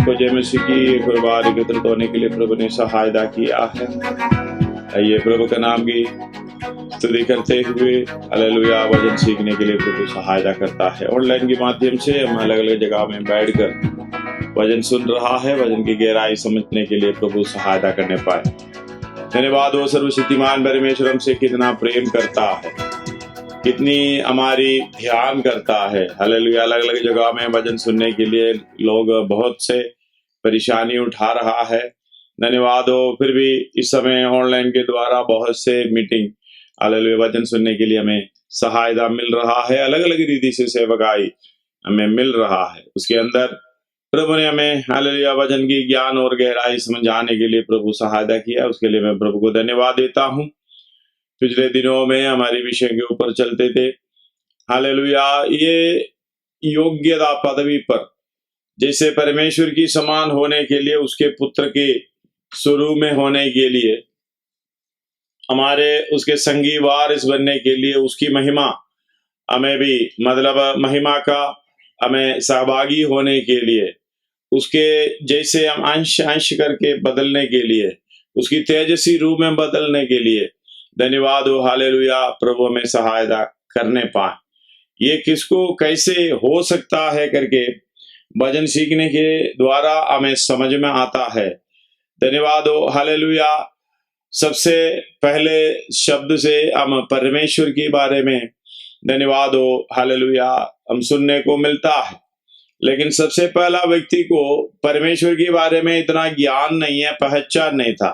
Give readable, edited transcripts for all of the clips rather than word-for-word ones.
को जय मसीह की एक बार एकत्रित होने के लिए प्रभु ने सहायता किया है। आइए प्रभु का नाम की स्तुति करते हुए हालेलुया वचन सीखने के लिए प्रभु सहायता करता है। ऑनलाइन के माध्यम से हम अलग अलग जगह में बैठकर वचन सुन रहा है, वचन की गहराई समझने के लिए प्रभु सहायता करने पाए। धन्यवाद वो सर्वशक्तिमान परमेश्वर हमसे कितना प्रेम करता है, कितनी हमारी ध्यान करता है। हालेलुया अलग अलग जगह में वचन सुनने के लिए लोग बहुत से परेशानी उठा रहा है। धन्यवाद हो फिर भी इस समय ऑनलाइन के द्वारा बहुत से मीटिंग हालेलुया वचन सुनने के लिए हमें सहायता मिल रहा है। अलग अलग रीति से सेवकाई हमें मिल रहा है। उसके अंदर प्रभु ने हमें हालेलुया वचन की ज्ञान और गहराई समझाने के लिए प्रभु सहायता किया। उसके लिए मैं प्रभु को धन्यवाद देता हूँ। पिछले दिनों में हमारे विषय के ऊपर चलते थे हालेलुया ये योग्यता पदवी पर, जैसे परमेश्वर की समान होने के लिए, उसके पुत्र के स्वरूप में होने के लिए, हमारे उसके संगी वारिस बनने के लिए, उसकी महिमा हमें भी मतलब महिमा का हमें सहभागी होने के लिए, उसके जैसे हम अंश अंश करके बदलने के लिए, उसकी तेजस्वी रूप में बदलने के लिए धन्यवाद हो हालेलुया प्रभु हमें सहायता करने पाए। ये किसको कैसे हो सकता है करके भजन सीखने के द्वारा हमें समझ में आता है। धन्यवाद हो हालेलुया। सबसे पहले शब्द से हम परमेश्वर के बारे में धन्यवाद हो हालेलुया हम सुनने को मिलता है, लेकिन सबसे पहला व्यक्ति को परमेश्वर के बारे में इतना ज्ञान नहीं है, पहचान नहीं था।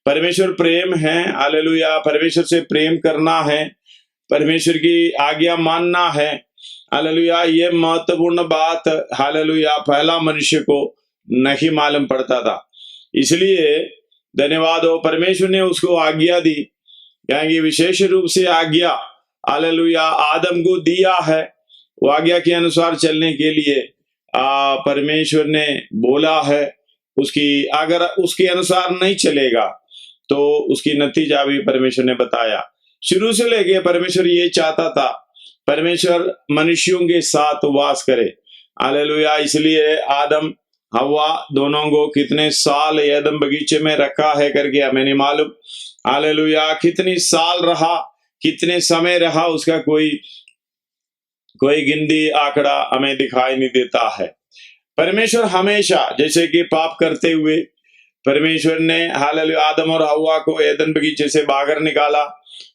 परमेश्वर प्रेम है हालेलुया, परमेश्वर से प्रेम करना है, परमेश्वर की आज्ञा मानना है हालेलुया। ये महत्वपूर्ण बात हालेलुया पहला मनुष्य को नहीं मालूम पड़ता था। इसलिए धन्यवाद हो परमेश्वर ने उसको आज्ञा दी, यानी विशेष रूप से आज्ञा हालेलुया आदम को दिया है। वो आज्ञा के अनुसार चलने के लिए परमेश्वर ने बोला है। उसकी अगर उसके अनुसार नहीं चलेगा तो उसकी नतीजा भी परमेश्वर ने बताया। शुरू से लेके परमेश्वर ये चाहता था परमेश्वर मनुष्यों के साथ वास करे हालेलुया। इसलिए आदम हवा दोनों को कितने साल एदम बगीचे में रखा है करके हमें नहीं मालूम हालेलुया। कितनी साल रहा, कितने समय रहा, उसका कोई गिनती आंकड़ा हमें दिखाई नहीं देता है। परमेश्वर हमेशा जैसे कि पाप करते हुए परमेश्वर ने हालेलुया आदम और हवा को एदन बगीचे से बाहर निकाला,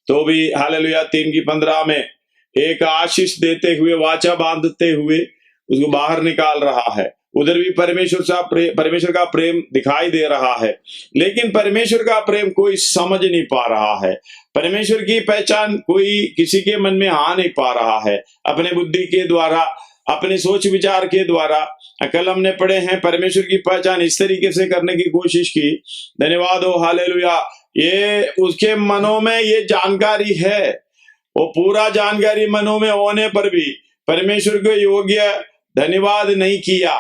तो भी हालेलुया 3:15 में एक आशीष देते हुए, वाचा बांधते हुए उसको बाहर निकाल रहा है। उधर भी परमेश्वर का प्रेम दिखाई दे रहा है, लेकिन परमेश्वर का प्रेम कोई समझ नहीं पा रहा है। परमेश्वर की पहचान कोई किसी के मन में आ नहीं पा रहा है। अपने बुद्धि के द्वारा, अपने सोच विचार के द्वारा कल हमने पढ़े हैं, परमेश्वर की पहचान इस तरीके से करने की कोशिश की। धन्यवाद हो हालेलुया। ये उसके मनों में ये जानकारी है, वो पूरा जानकारी मनों में होने पर भी परमेश्वर को योग्य धन्यवाद नहीं किया,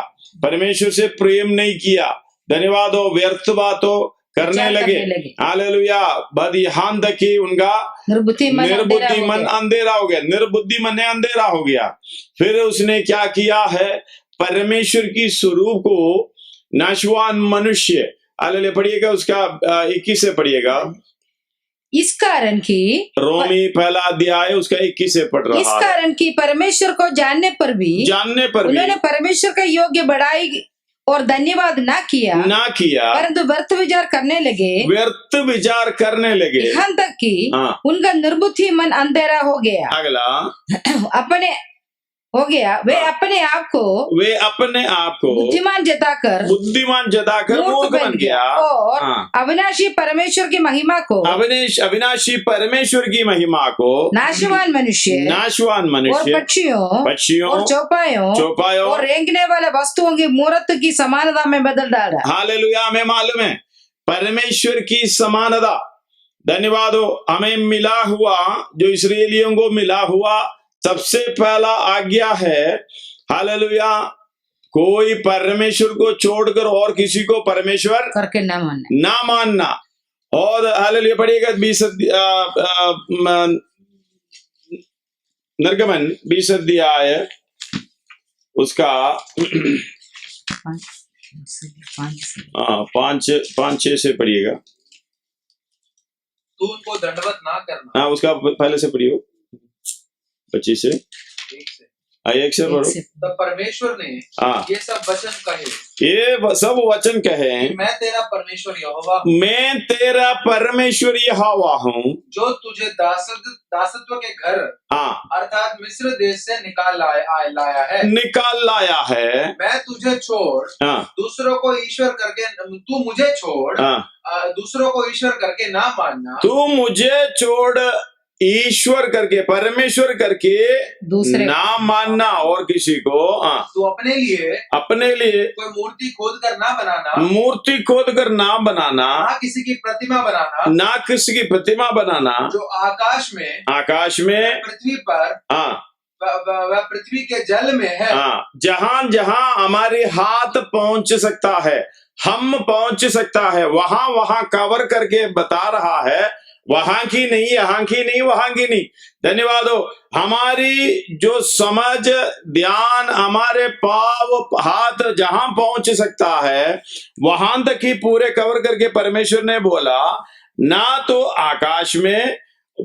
परमेश्वर से प्रेम नहीं किया। धन्यवाद हो व्यर्थ बातों करने लगे हालेलुया। बद यहाँ तक कि उनका निर्बुद्धि मन अंधेरा हो गया, निर्बुद्धि मन अंधेरा हो गया। फिर उसने क्या किया है, परमेश्वर की स्वरूप को नाशवान मनुष्य हालेलुया पढ़िएगा, उसका 21 से पढ़िएगा। इस कारण की रोमी पहला अध्याय उसका 21 से पढ़ रहा है। इस कारण की परमेश्वर को जानने पर भी उन्होंने परमेश्वर का योग्य बढ़ाई और धन्यवाद ना किया, परंतु व्यर्थ विचार करने लगे, व्यर्थ विचार करने लगे। यहाँ तक कि हाँ। उनका निर्बुद्धि मन अंधेरा हो गया, अगला अपने हो गया। वे हाँ। अपने आप को बुद्धिमान जताकर मूर्ख बन गया और हाँ। अविनाशी परमेश्वर की महिमा को अविनाशी परमेश्वर की महिमा को नाशवान मनुष्य और पक्षियों और चौपायों और रेंगने वाले वस्तुओं की मूर्त की समानता में बदल डाला। हालेलुया। हमें मालूम है परमेश्वर की समानता, धन्यवाद हो, हमें मिला हुआ, जो इस्राएलियों को मिला हुआ सबसे पहला आज्ञा है, हालेलुया, कोई परमेश्वर को छोड़कर और किसी को परमेश्वर करके ना मानना। और हालेलुया पढ़िएगा 20 निर्गमन 20 अध्याय उसका 5-6 से पढ़िएगा। तू उनको दंडवत ना करना। हाँ, उसका पहले से पढ़ियो 25 से 1 से पढ़ो। तब परमेश्वर ने ये सब वचन कहे, ये सब वचन कहे, मैं तेरा परमेश्वर यहोवा हूँ, जो तुझे दासत्व के घर अर्थात मिस्र देश से निकाल लाया है। मैं तुझे छोड़ दूसरों को ईश्वर करके, तू मुझे छोड़ दूसरों को ईश्वर करके ना मानना, तू मुझे छोड़ ईश्वर करके, परमेश्वर करके दूसरे ना मानना और किसी को। तू अपने लिए कोई मूर्ति खोद कर ना बनाना, ना किसी की प्रतिमा बनाना, जो आकाश में पृथ्वी पर वह पृथ्वी के जल में है। जहां जहां हमारे हाथ पहुंच सकता है, हम पहुंच सकता है, वहां कवर करके बता रहा है, वहां की नहीं, यहाँ की नहीं, वहां की नहीं। धन्यवाद हो। हमारी जो समझ, ध्यान, हमारे पाव हाथ जहां पहुंच सकता है वहां तक ही पूरे कवर करके परमेश्वर ने बोला, ना तो आकाश में,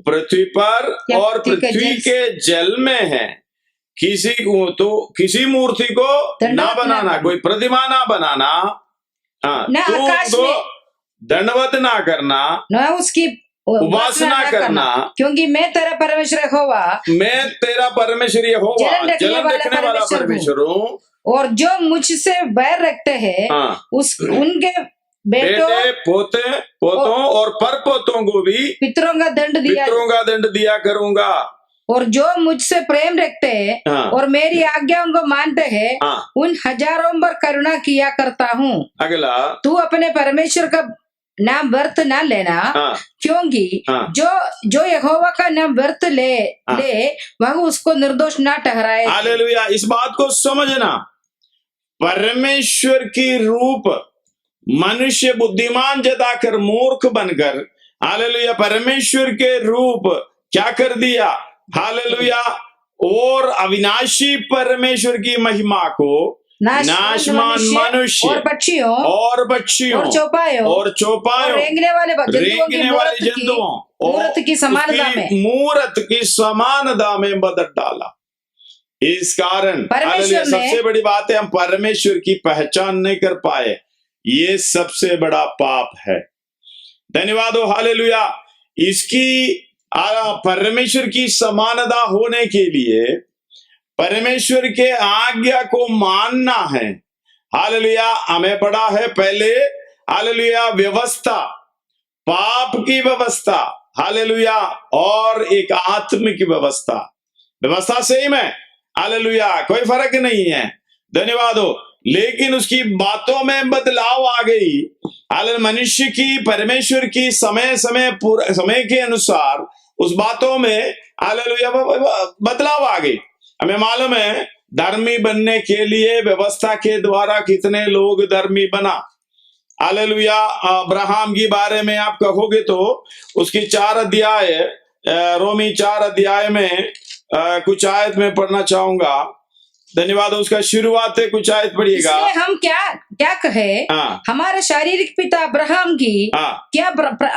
पृथ्वी पर और पृथ्वी के जल में है, किसी मूर्ति को ना बनाना, कोई प्रतिमा ना बनाना, तो दंडवत ना करना, ना उसकी उपासना करना, क्योंकि मैं तेरा परमेश्वर यहोवा, जलन रखने वाला परमेश्वर हूँ। और जो मुझसे बैर रखते हैं उनके बेटे पोतों और परपोतों को भी पितरों का दंड दिया करूंगा। और जो मुझसे प्रेम रखते हैं और मेरी आज्ञाओं को मानते हैं उन हजारों पर करुणा किया करता हूँ। अगला, तू अपने परमेश्वर का नाम व्यर्थ ना लेना, क्योंकि जो यहोवा का नाम व्यर्थ ले वह उसको निर्दोष ना ठहराए। हालेलुया। इस बात को समझना, परमेश्वर की रूप मनुष्य बुद्धिमान जताकर मूर्ख बनकर, हालेलुया, परमेश्वर के रूप क्या कर दिया, हालेलुया, और अविनाशी परमेश्वर की महिमा को नाशवान मनुष्य और पक्षियों और चौपायों रेंगने वाले जंतुओं मूर्त की समानता में बदल डाला। इस कारण सबसे बड़ी बात है, हम परमेश्वर की पहचान नहीं कर पाए, ये सबसे बड़ा पाप है। धन्यवाद हो, हालेलुया। इसकी परमेश्वर की समानता होने के लिए परमेश्वर के आज्ञा को मानना है। हालेलुया। हमें पढ़ा है पहले, हालेलुया, व्यवस्था, पाप की व्यवस्था, हालेलुया, और एक आत्मिक व्यवस्था सेम है, हालेलुया, कोई फर्क नहीं है। धन्यवाद हो। लेकिन उसकी बातों में बदलाव आ गई। हालेलुया, मनुष्य की परमेश्वर की समय के अनुसार उस बातों में, हालेलुया, बदलाव आ गई। हमें मालूम है धर्मी बनने के लिए व्यवस्था के द्वारा कितने लोग धर्मी बना। हालेलुया। अब्राहम के बारे में आप कहोगे तो उसकी 4 अध्याय, रोमी 4 अध्याय में कुछ आयत में पढ़ना चाहूंगा। धन्यवाद। उसका शुरुआत है, कुछ आयत पढ़िएगा। हम क्या कहे, हाँ, हमारे शारीरिक पिता अब्राहम की हाँ,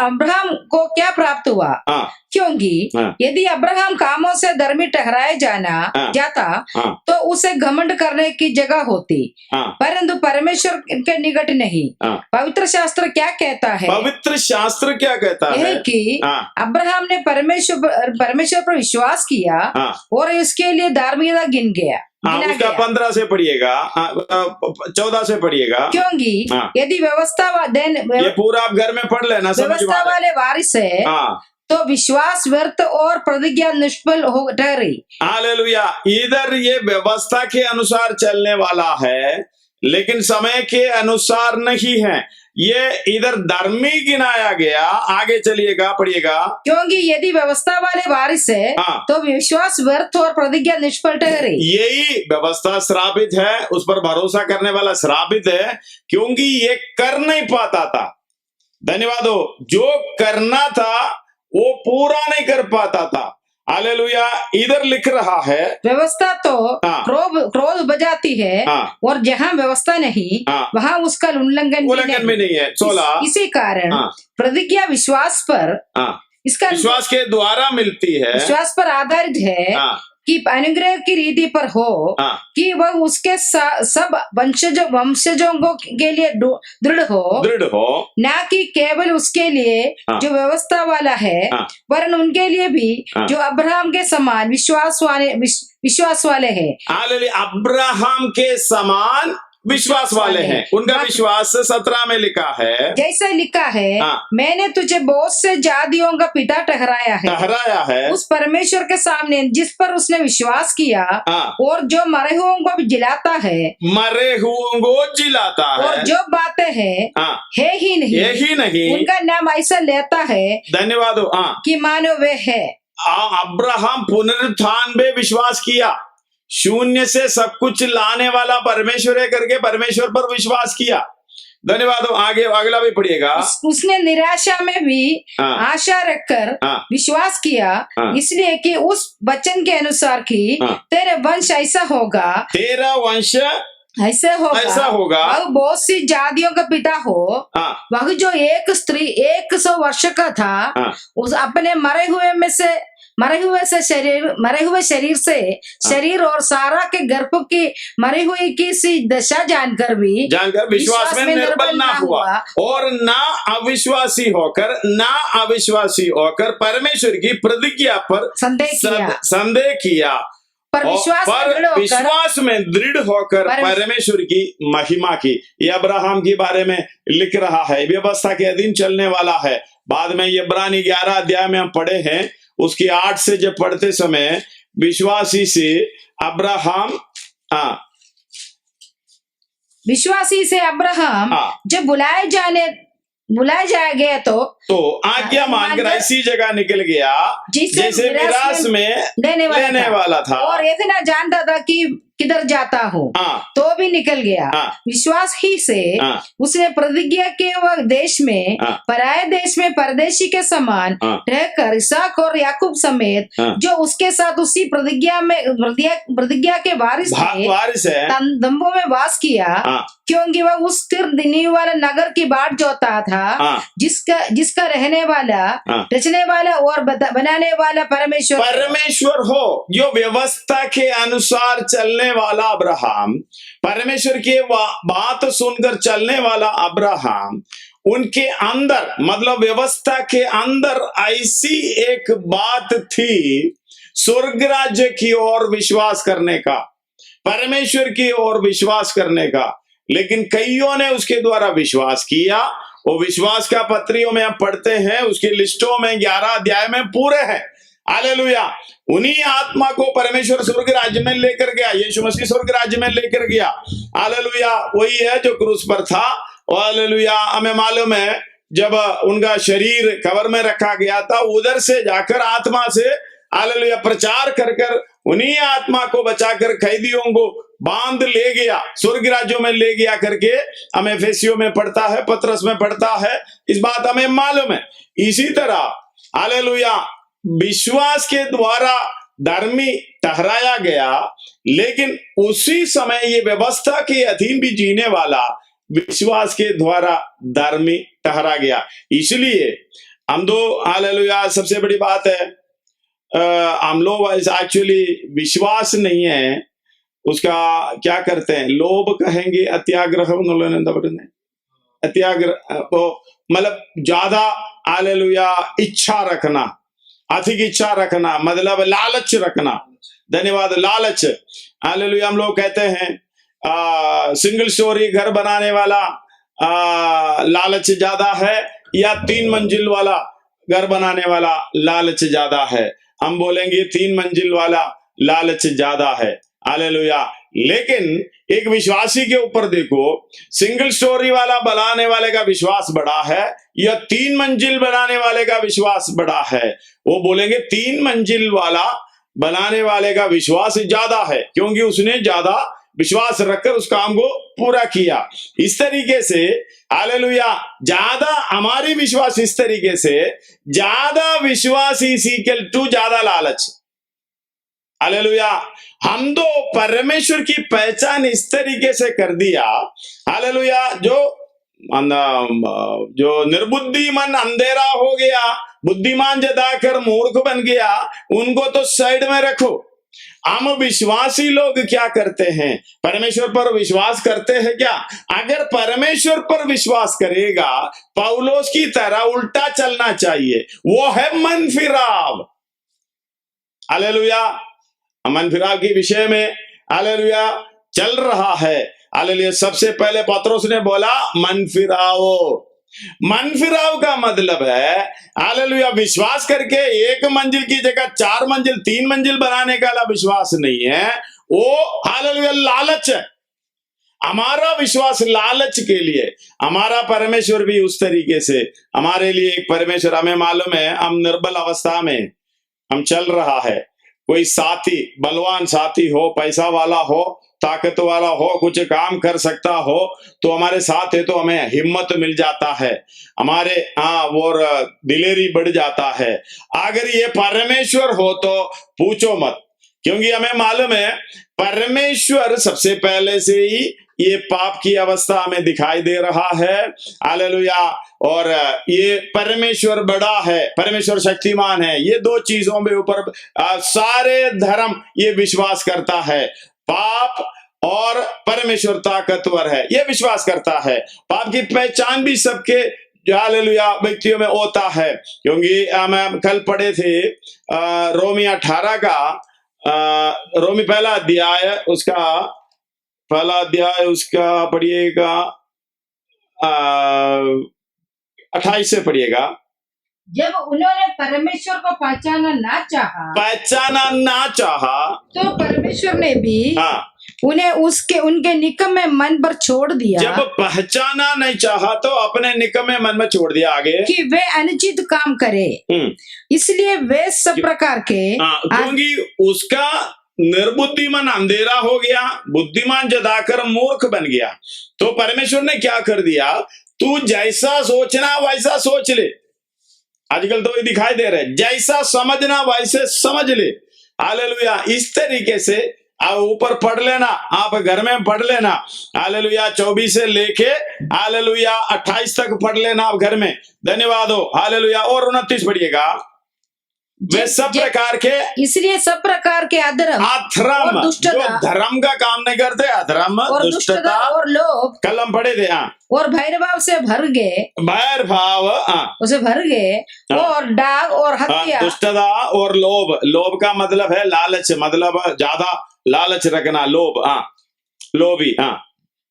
अब्राहम को क्या प्राप्त हुआ, हाँ, क्योंकि हाँ, यदि अब्राहम कामों से धर्मी ठहराया जाता हाँ, तो उसे घमंड करने की जगह होती, हाँ, परंतु परमेश्वर के निकट नहीं। हाँ। पवित्र शास्त्र क्या कहता है, पवित्र शास्त्र क्या कहता यह है कि हाँ, अब्राहम ने परमेश्वर पर विश्वास किया हाँ, और इसके लिए धार्मिकता गिना उसका गया। 15 से पढ़िएगा, 14 से पढ़िएगा, क्योंकि हाँ। यदि ये पूरा आप घर में पढ़ लेना, समझ में व्यवस्था आ जाए। वाले वारिस है हाँ, तो विश्वास व्यर्थ और प्रतिज्ञा निष्फल हो ठहरी। हालेलुया। इधर ये व्यवस्था के अनुसार चलने वाला है, लेकिन समय के अनुसार नहीं है। ये इधर धर्मी गिनाया गया। आगे चलिएगा, पढ़िएगा। क्योंकि यदि व्यवस्था वाले वारिस है हाँ। तो विश्वास व्यर्थ और प्रतिज्ञा निष्फल ठहरी। यही व्यवस्था श्रापित है, उस पर भरोसा करने वाला श्रापित है, क्योंकि ये कर नहीं पाता था। धन्यवाद हो, जो करना था वो पूरा नहीं कर पाता था। हालेलुया। इधर लिख रहा है व्यवस्था तो हाँ। क्रोध बजाती है हाँ। और जहाँ व्यवस्था नहीं हाँ। वहाँ उसका उल्लंघन भी नहीं है। 16 इसी कारण हाँ। प्रतिज्ञा विश्वास पर इसका विश्वास के द्वारा मिलती है, विश्वास पर आधारित है कि अनुग्रह की रीति पर हो कि वह उसके सब वंशजों के लिए दृढ़ हो, न कि केवल उसके लिए जो व्यवस्था वाला है, वरन उनके लिए भी जो अब्राहम के समान विश्वास वाले हैं। अब्राहम के समान विश्वास वाले हैं। उनका विश्वास 17 में लिखा है, जैसे लिखा है, मैंने तुझे बहुत से जातियों का पिता ठहराया है उस परमेश्वर के सामने जिस पर उसने विश्वास किया, और जो मरे हुओं को भी जिलाता है, और जो बातें हैं है ही नहीं उनका नाम ऐसा लेता है। धन्यवाद कि मानो वे है। अब्राहम पुनरुत्थान में विश्वास किया, शून्य से सब कुछ लाने वाला परमेश्वर है करके परमेश्वर पर विश्वास किया। धन्यवाद। आगे अगला भी पढ़िएगा। उसने निराशा में भी आशा रखकर विश्वास किया, इसलिए कि उस वचन के अनुसार कि तेरे वंश ऐसा होगा, तेरा वंश ऐसा होगा, वह बहुत सी जातियों का पिता हो। वह जो एक स्त्री 100 वर्ष का था, उस अपने मरे हुए शरीर से शरीर और सारा के गर्भ की मरी हुई की सी दशा जानकर विश्वास में निर्बल ना हुआ और ना अविश्वासी होकर परमेश्वर की प्रतिज्ञा पर संदेह किया, पर विश्वास में दृढ़ होकर परमेश्वर की महिमा की। ये अब्राहम के बारे में लिख रहा है, व्यवस्था के अधीन चलने वाला है। बाद में इब्रानी 11 अध्याय में हम पढ़े हैं, उसकी 8 से जब पढ़ते समय विश्वासी से अब्राहम जब बुलाए जाया गया तो आज्ञा मानकर ऐसी जगह निकल गया जैसे मिरास में लेने वाला था, और एक ना जानता था कि किधर जाता हूँ, तो भी निकल गया। विश्वास ही से उसने प्रतिज्ञा के वह देश में पराये देश में परदेशी के समान रहकर इसहाक और याकूब समेत जो उसके साथ उसी प्रतिज्ञा के वारिस है तंबू में वास किया, क्योंकि वह उस स्थिर दिनी वाला नगर की बाट जोता था, जिसका रहने वाला, रचने वाला और बनाने वाला परमेश्वर हो। जो व्यवस्था के अनुसार चलने वाला अब्राहम, परमेश्वर की बात सुनकर चलने वाला अब्राहम, उनके अंदर मतलब व्यवस्था के अंदर ऐसी एक बात थी, स्वर्ग राज्य की ओर विश्वास करने का, परमेश्वर की ओर विश्वास करने का। लेकिन कईयों ने उसके द्वारा विश्वास किया। वो विश्वास का पत्रियों में आप पढ़ते हैं, उसकी लिस्टों में 11 अध्याय में पूरे हैं। हालेलुया। उन्हीं आत्मा को परमेश्वर स्वर्ग राज्य में लेकर गया, यीशु मसीह स्वर्ग राज्य में लेकर गया। हालेलुया। वही है जो क्रूस पर था। हालेलुया। हमें मालूम है जब उनका शरीर कब्र में रखा गया था, उधर से जाकर आत्मा से हालेलुया प्रचार कर उन्हीं आत्मा को बचाकर कैदियों को बांध ले गया, स्वर्ग राज्यों में ले गया करके हमें एफेसियों में पढ़ता है, पत्रस में पढ़ता है। इस बात हमें मालूम है। इसी तरह हालेलुया विश्वास के द्वारा धर्मी ठहराया गया, लेकिन उसी समय ये व्यवस्था के अधीन भी जीने वाला विश्वास के द्वारा धर्मी ठहरा गया। इसलिए हम दो हालेलुया सबसे बड़ी बात है, हम लोग एक्चुअली विश्वास नहीं है, उसका क्या करते हैं, लोभ कहेंगे, अत्याग्रह अत्याग्रह मतलब ज्यादा हालेलुया इच्छा रखना, अधिक इच्छा रखना, मतलब लालच रखना। धन्यवाद, लालच। हालेलुया हम लोग कहते हैं सिंगल स्टोरी घर बनाने वाला लालच ज्यादा है या 3 मंजिल वाला घर बनाने वाला लालच ज्यादा है? हम बोलेंगे 3 मंजिल वाला लालच ज्यादा है। हालेलुया। लेकिन एक विश्वासी के ऊपर देखो, सिंगल स्टोरी वाला बनाने वाले का विश्वास बड़ा है या 3 मंजिल बनाने वाले का विश्वास बड़ा है? वो बोलेंगे 3 मंजिल वाला बनाने वाले का विश्वास ज्यादा है, क्योंकि उसने ज्यादा विश्वास रखकर उस काम को पूरा किया। इस तरीके से हालेलुया ज्यादा हमारी विश्वास, इस तरीके से ज्यादा विश्वास इज इक्वल टू ज्यादा लालच। हालेलुया। हम तो परमेश्वर की पहचान इस तरीके से कर दिया, हालेलुया, जो निर्बुद्धि मन अंधेरा हो गया, बुद्धिमान जताकर मूर्ख बन गया, उनको तो साइड में रखो। हम विश्वासी लोग क्या करते हैं? परमेश्वर पर विश्वास करते हैं क्या? अगर परमेश्वर पर विश्वास करेगा, पौलुस की तरह उल्टा चलना चाहिए, वो है मन फिराव। हालेलुया। मन फिराव के विषय में हालेलुया चल रहा है। हालेलुया। सबसे पहले पत्रोस ने बोला मन फिराओ। मन फिराव का मतलब है हालेलुया विश्वास करके 1 मंजिल की जगह 4 मंजिल 3 मंजिल बनाने का विश्वास नहीं है, वो हालेलुया लालच है। हमारा विश्वास लालच के लिए, हमारा परमेश्वर भी उस तरीके से हमारे लिए एक परमेश्वर, हमें मालूम है हम निर्बल अवस्था में हम चल रहा है, कोई साथी, बलवान साथी हो, पैसा वाला हो, ताकत वाला हो, कुछ काम कर सकता हो, तो हमारे साथ है तो हमें हिम्मत मिल जाता है, हमारे और दिलेरी बढ़ जाता है। अगर ये परमेश्वर हो तो पूछो मत, क्योंकि हमें मालूम है परमेश्वर सबसे पहले से ही ये पाप की अवस्था में दिखाई दे रहा है। हालेलुया। और ये परमेश्वर बड़ा है, परमेश्वर शक्तिमान है। ये 2 चीजों में ऊपर सारे धर्म ये विश्वास करता है, पाप और परमेश्वर ताकतवर है, ये विश्वास करता है। पाप की पहचान भी सबके हालेलुया व्यक्तियों में होता है, क्योंकि हम कल पढ़े थे रोमी 18 का रोमी पहला अध्याय, उसका पहला अध्याय उसका पढ़िएगा 28 से पढ़िएगा। जब उन्होंने परमेश्वर को पहचाना ना चाहा तो परमेश्वर ने भी उन्हें उनके निकम्मे मन पर छोड़ दिया। जब पहचाना नहीं चाहा तो अपने निकम्मे मन में छोड़ दिया आगे कि वे अनुचित काम करे, इसलिए वे सब प्रकार के, क्योंकि उसका निर्बुद्धि मन अंधेरा हो गया, बुद्धिमान जताकर मूर्ख बन गया। तो परमेश्वर ने क्या कर दिया, तू जैसा सोचना वैसा सोच ले। आजकल तो ये दिखाई दे रहा है, जैसा समझना वैसे समझ ले। हालेलुया। इस तरीके से आप ऊपर पढ़ लेना, आप घर में पढ़ लेना। हालेलुया 24 से लेके हालेलुया 28 तक पढ़ लेना आप घर में। धन्यवाद हो। हालेलुया। और 29 पढ़िएगा। वे सब प्रकार के, इसलिए सब प्रकार के अधर्म और दुष्टता, जो धर्म का काम नहीं करते, अधर्म और दुष्टता और लोभ, कल हम पढ़े थे, और भैरभाव से भर गए, भैरभाव उसे भर गए, और डाग और हत्या, दुष्टता और लोभ। लोभ का मतलब है लालच, मतलब ज्यादा लालच रखना, लोभ, लोभी,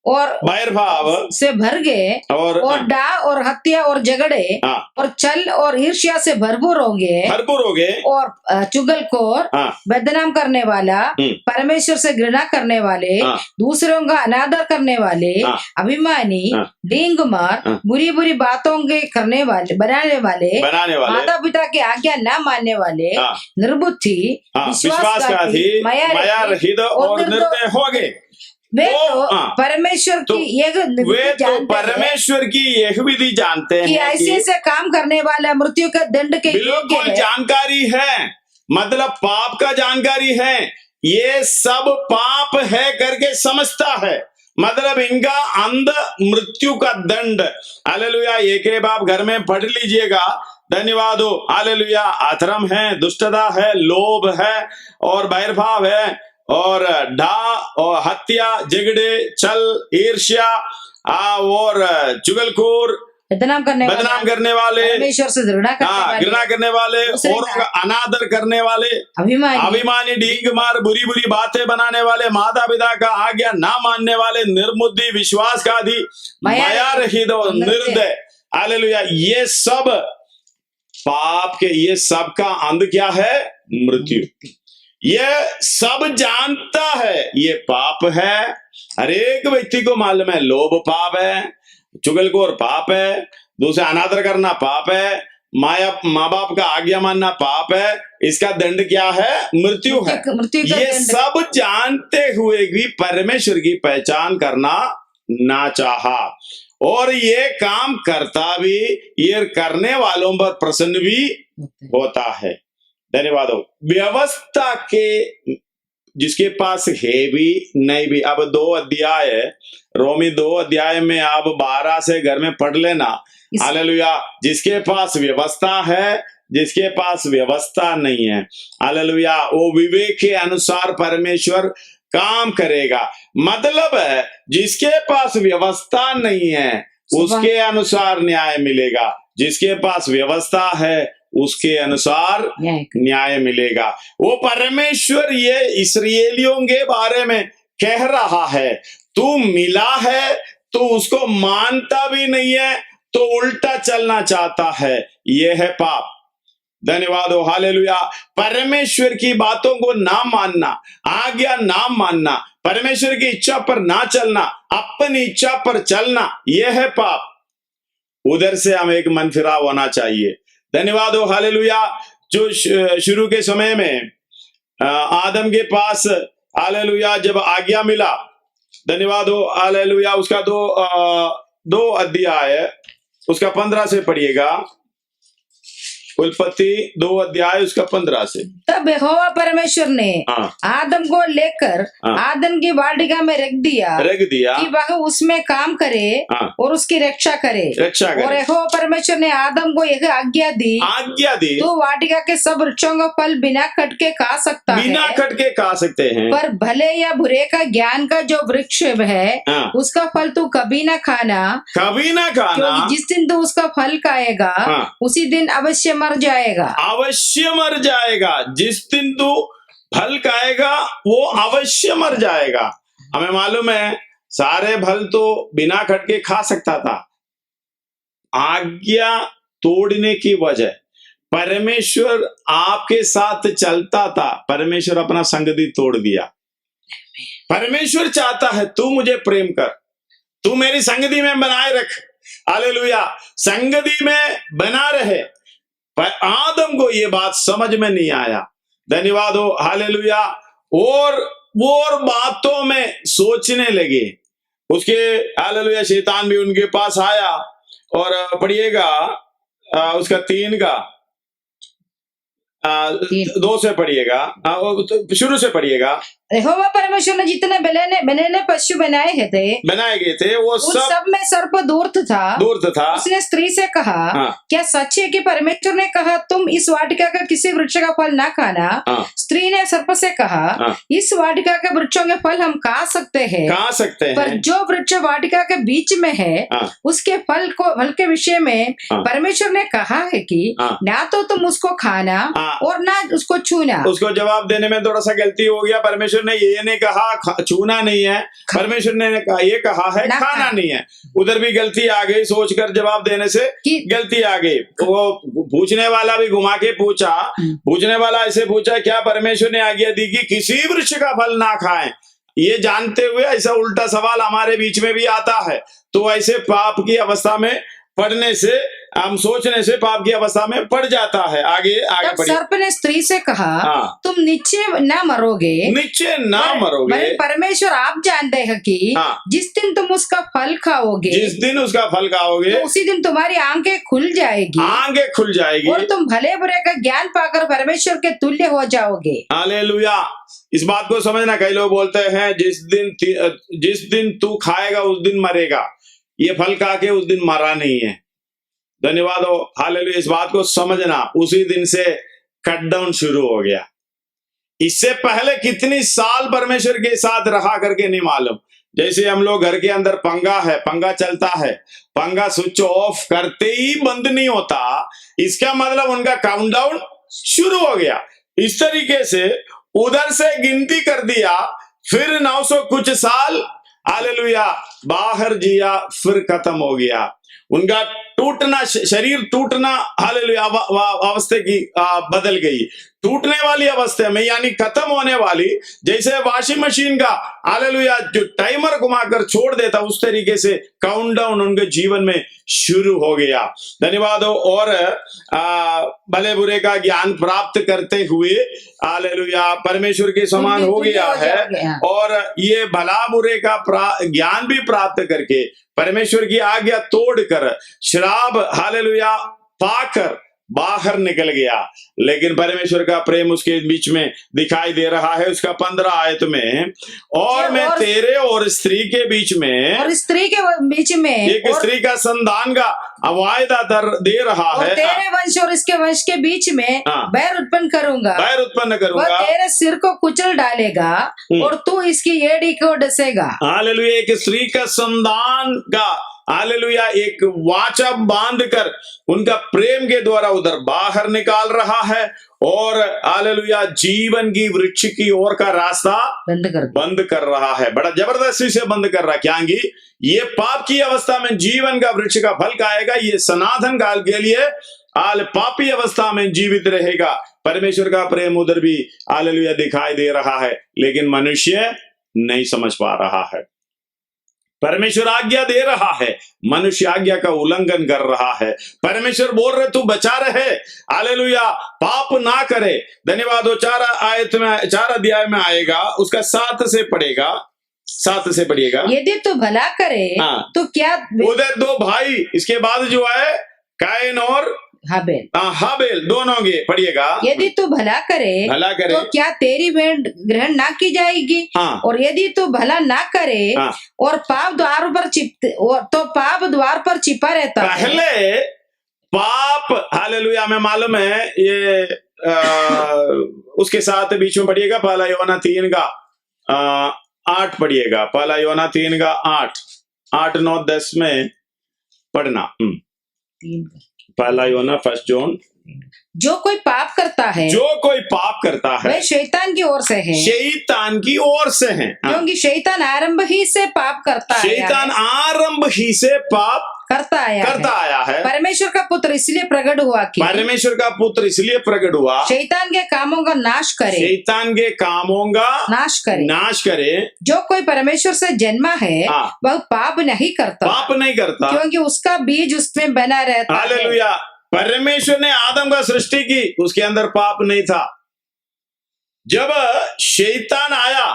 और भैरभाव से भर गए, और डाह और हत्या और झगड़े और छल और ईर्ष्या से भरपूर हो गए, और चुगलखोर, बदनाम करने वाला, परमेश्वर से घृणा करने वाले, दूसरों का अनादर करने वाले, अभिमानी, डींगमार, बुरी बुरी बातों के करने वाले, बनाने वाले, माता पिता की आज्ञा न मानने वाले, निर्बुद्धि, विश्वासघाती, माया रहित और निर्दय हो गए। वे तो परमेश्वर की यह विधि जानते हैं कि ऐसे काम करने वाला मृत्यु के दंड के योग्य है। जानकारी है, मतलब पाप का जानकारी है, ये सब पाप है करके समझता है। मतलब इनका अंध मृत्यु का दंड। हालेलुया। एक आप घर में पढ़ लीजिएगा। धन्यवाद हो। हालेलुया। अधर्म है, दुष्टता है, लोभ है और बैरभाव है और डा और हत्या, झगड़े, छल, ईर्ष्या और चुगलखोर, बदनाम करने वाले, परमेश्वर से घृणा करने वाले और अनादर करने वाले, अभिमानी, डींग मार, बुरी बुरी बातें बनाने वाले, माता पिता का आज्ञा ना मानने वाले, निर्बुद्धि, विश्वासघाती, माया रहित और निर्दय। हालेलुया। ये सब पाप के, ये सब का अंत क्या है? मृत्यु। ये सब जानता है ये पाप है। हर एक व्यक्ति को मालूम है लोभ पाप है, चुगलखोर पाप है, दूसरे अनादर करना पाप है, माँ बाप का आज्ञा मानना पाप है। इसका दंड क्या है? मृत्यु है। ये सब जानते हुए भी परमेश्वर की पहचान करना ना चाहा और ये काम करता भी, ये करने वालों पर प्रसन्न भी होता है। धन्यवाद हो। व्यवस्था के जिसके पास है भी नहीं भी। अब 2 अध्याय है, रोमी 2 अध्याय में आप 12 से घर में पढ़ लेना। हालेलुया। जिसके पास व्यवस्था है, जिसके पास व्यवस्था नहीं है, हालेलुया, वो विवेक के अनुसार परमेश्वर काम करेगा। मतलब है जिसके पास व्यवस्था नहीं है उसके अनुसार न्याय मिलेगा, जिसके पास व्यवस्था है उसके अनुसार न्याय मिलेगा। वो परमेश्वर ये इस्राएलियों के बारे में कह रहा है, तू मिला है तो उसको मानता भी नहीं है, तो उल्टा चलना चाहता है, ये है पाप। धन्यवाद हो। हालेलुया। परमेश्वर की बातों को ना मानना, आज्ञा ना मानना, परमेश्वर की इच्छा पर ना चलना, अपनी इच्छा पर चलना, यह है पाप। उधर से हमें एक मन फिराव होना चाहिए। धन्यवाद हो। हालेलुया। जो शुरू के समय में आदम के पास, हालेलुया, जब आज्ञा मिला, धन्यवाद हो, हालेलुया, उसका 2 अध्याय उसका 15 से पढ़िएगा। उत्पत्ति 2 अध्याय उसका 15 से। तब यहोवा परमेश्वर ने आदम को लेकर आदम की वाटिका में रख दिया कि वह उसमें काम करे और उसकी रक्षा करे। और यहोवा परमेश्वर ने आदम को यह आज्ञा दी तो वाटिका के सब वृक्षों का फल बिना कटके खा सकता है, बिना कटके खा सकते हैं, पर भले या बुरे का ज्ञान का जो वृक्ष है उसका फल तू कभी ना खाना, क्योंकि जिस दिन तू उसका फल खाएगा उसी दिन अवश्य मर जाएगा। अवश्य मर जाएगा। जिस दिन तू फल खाएगा वो अवश्य मर जाएगा। हमें मालूम है सारे फल तो बिना खटके खा सकता था। आज्ञा तोड़ने की वजह परमेश्वर आपके साथ चलता था, परमेश्वर अपना संगति तोड़ दिया। परमेश्वर चाहता है तू मुझे प्रेम कर, तू मेरी संगति में बनाए रख। हालेलुया। संगति में बना रहे। पर आदम को ये बात समझ में नहीं आया। धन्यवाद हो। हालेलुया। और बातों में सोचने लगे। उसके, हालेलुया, शैतान भी उनके पास आया। और पढ़िएगा उसका 3 का 2 से पढ़िएगा, शुरू से पढ़िएगा। यहोवा परमेश्वर ने जितने बने पशु बनाए गए थे वो सब में सर्प दूर था। उसने स्त्री से कहा, क्या सच है कि परमेश्वर ने कहा तुम इस वाटिका का किसी वृक्ष का फल ना खाना? स्त्री ने सर्प से कहा, इस वाटिका के वृक्षों के फल हम खा सकते हैं, पर जो वृक्ष वाटिका के बीच में है उसके फल के विषय में परमेश्वर ने कहा है कि ना तो तुम उसको खाना और ना उसको छूना। उसको जवाब देने में थोड़ा सा गलती हो गया। परमेश्वर ने ये नहीं कहा छूना नहीं है, परमेश्वर ने ये कहा है खाना नहीं है। उधर भी गलती आ गई, सोचकर जवाब देने से गलती आ गई। वो पूछने वाला भी घुमा के पूछा। पूछने वाला ऐसे पूछा, क्या परमेश्वर ने आज्ञा दी कि किसी वृक्ष का फल ना खाएं? ये जानते हुए ऐसा उल्टा सवाल हमारे बीच में भी आता है। तो ऐसे पाप की अवस्था में पढ़ने से हम सोचने से पाप की अवस्था में पड़ जाता है। आगे तब पढ़िए। सर्प ने स्त्री से कहा, हाँ। तुम नीचे न मरोगे, नीचे ना मरोगे, वरन परमेश्वर आप जानते हैं कि हाँ। जिस दिन तुम उसका फल खाओगे, जिस दिन उसका फल खाओगे, तो उसी दिन तुम्हारी आंखें खुल जाएगी, आंखें खुल जाएगी, और तुम भले बुरे का ज्ञान पाकर परमेश्वर के तुल्य हो जाओगे। हालेलुया। इस बात को समझना, कई लोग बोलते हैं जिस दिन तू खाएगा उस दिन मरेगा। ये फल खा के उस दिन मरा नहीं है। धन्यवाद हो, हालेलुया। इस बात को समझना, उसी दिन से कट डाउन शुरू हो गया। इससे पहले कितनी साल परमेश्वर के साथ रहा करके नहीं मालूम। जैसे हम लोग घर के अंदर पंखा है, पंखा चलता है, पंखा स्विच ऑफ करते ही बंद नहीं होता, इसका मतलब उनका काउंटडाउन शुरू हो गया। इस तरीके से उधर से गिनती कर दिया, फिर 900 कुछ साल हालेलुया बाहर जिया, फिर खत्म हो गया। उनका टूटना, शरीर टूटना, हालेलुया अवस्था की बदल गई। टूटने वाली अवस्था में, यानी खत्म होने वाली, जैसे वॉशिंग मशीन का हालेलुया जो टाइमर घुमाकर छोड़ देता, उस तरीके से काउंटडाउन उनके जीवन में शुरू हो गया। धन्यवाद हो। और भले बुरे का ज्ञान प्राप्त करते हुए हालेलुया परमेश्वर के समान हो गया है, और ये भला बुरे का ज्ञान भी प्राप्त करके परमेश्वर की आज्ञा तोड़कर श्राप हालेलुया पाकर बाहर निकल गया। लेकिन परमेश्वर का प्रेम उसके बीच में दिखाई दे रहा है। उसका 15 आयत में, और मैं तेरे और स्त्री के बीच में, और स्त्री के बीच में एक स्त्री का संतान का वायदा दे रहा है, तेरे वंश और इसके वंश के बीच में बैर उत्पन्न करूंगा, वह तेरे सिर को कुचल डालेगा और तू इसकी एड़ी को डसेगा। हालेलुया। एक स्त्री का संतान का हालेलुया एक वाचा बांधकर उनका प्रेम के द्वारा उधर बाहर निकाल रहा है, और हालेलुया जीवन की वृक्ष की ओर का रास्ता बंद कर रहा है। बड़ा जबरदस्ती से बंद कर रहा है। क्या ये पाप की अवस्था में जीवन का वृक्ष का फल खाएगा, ये सनातन काल के लिए पापी अवस्था में जीवित रहेगा। परमेश्वर का प्रेम उधर भी हालेलुया दिखाई दे रहा है, लेकिन मनुष्य नहीं समझ पा रहा है। परमेश्वर आज्ञा दे रहा है, मनुष्य आज्ञा का उल्लंघन कर रहा है। परमेश्वर बोल रहे तू बचा रहे, हालेलुया पाप ना करे। धन्यवाद हो। 4 अध्याय में आएगा, उसका 7 से पढ़ेगा, 7 से पढ़िएगा। यदि तू भला करे तो क्या, उधर 2 भाई, इसके बाद जो है कायन और हाबेल दोनों के पढ़िएगा। यदि तू भला करे तो क्या तेरी भेंट ग्रहण ना की जाएगी? और यदि तू भला ना करे और पाप द्वार पर तो पाप द्वार पर छिपा रहता है। पहले पाप हालेलुया में मालूम है ये उसके साथ बीच में पढ़िएगा। पहला योना 3 का 8 पढ़िएगा। पहला योना 3 का 8, 9, 10 में पढ़ना। पहला योना 1 जॉन। जो कोई पाप करता है, वह शैतान की ओर से है, शैतान की ओर से है, क्योंकि शैतान आरंभ ही से पाप करता है, शैतान आरंभ ही से पाप करता आया है। परमेश्वर का पुत्र इसलिए प्रकट हुआ कि, परमेश्वर का पुत्र इसलिए प्रकट हुआ शैतान के कामों का नाश करे, शैतान के कामों का नाश करे। जो कोई परमेश्वर से जन्मा है वह पाप नहीं करता, क्योंकि उसका बीज उसमें बना रहता है। हालेलुया। परमेश्वर ने आदम का सृष्टि की, उसके अंदर पाप नहीं था। जब शैतान आया,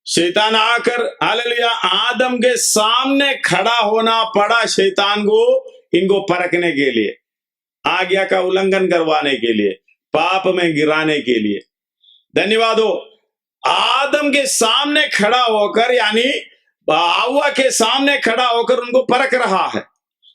शैतान आकर हालेलुया आदम के सामने खड़ा होना पड़ा शैतान को, इनको परखने के लिए, आज्ञा का उल्लंघन करवाने के लिए, पाप में गिराने के लिए। धन्यवाद हो। आदम के सामने खड़ा होकर, यानी हव्वा के सामने खड़ा होकर उनको परख रहा है।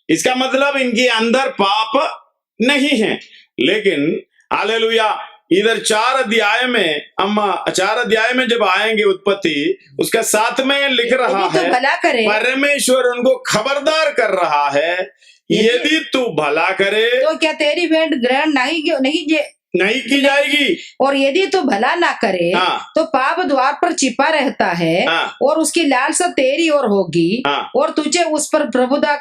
इसका मतलब इनके अंदर पाप नहीं है। लेकिन हालेलुया इधर 4 अध्याय में, अम्मा 4 अध्याय में जब आएंगे उत्पत्ति, उसका 7 में लिख रहा है, परमेश्वर उनको खबरदार कर रहा है, यदि तू भला करे तो क्या तेरी भेंट ग्रहण नहीं की जाएगी, और यदि तू भला ना करे तो पाप द्वार पर छिपा रहता है, और उसकी लालसा तेरी ओर होगी, और तुझे उस पर प्रभुता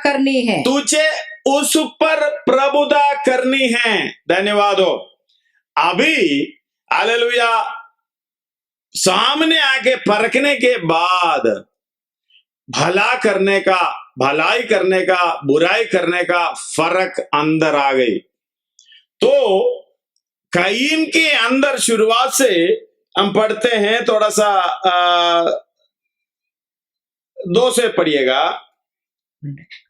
करनी है, धन्यवाद हो। अभी हालेलुया सामने आके परखने के बाद भला करने का, भलाई करने का, बुराई करने का फर्क अंदर आ गई। तो कायीन के अंदर शुरुआत से हम पढ़ते हैं, थोड़ा सा 2 से पढ़िएगा।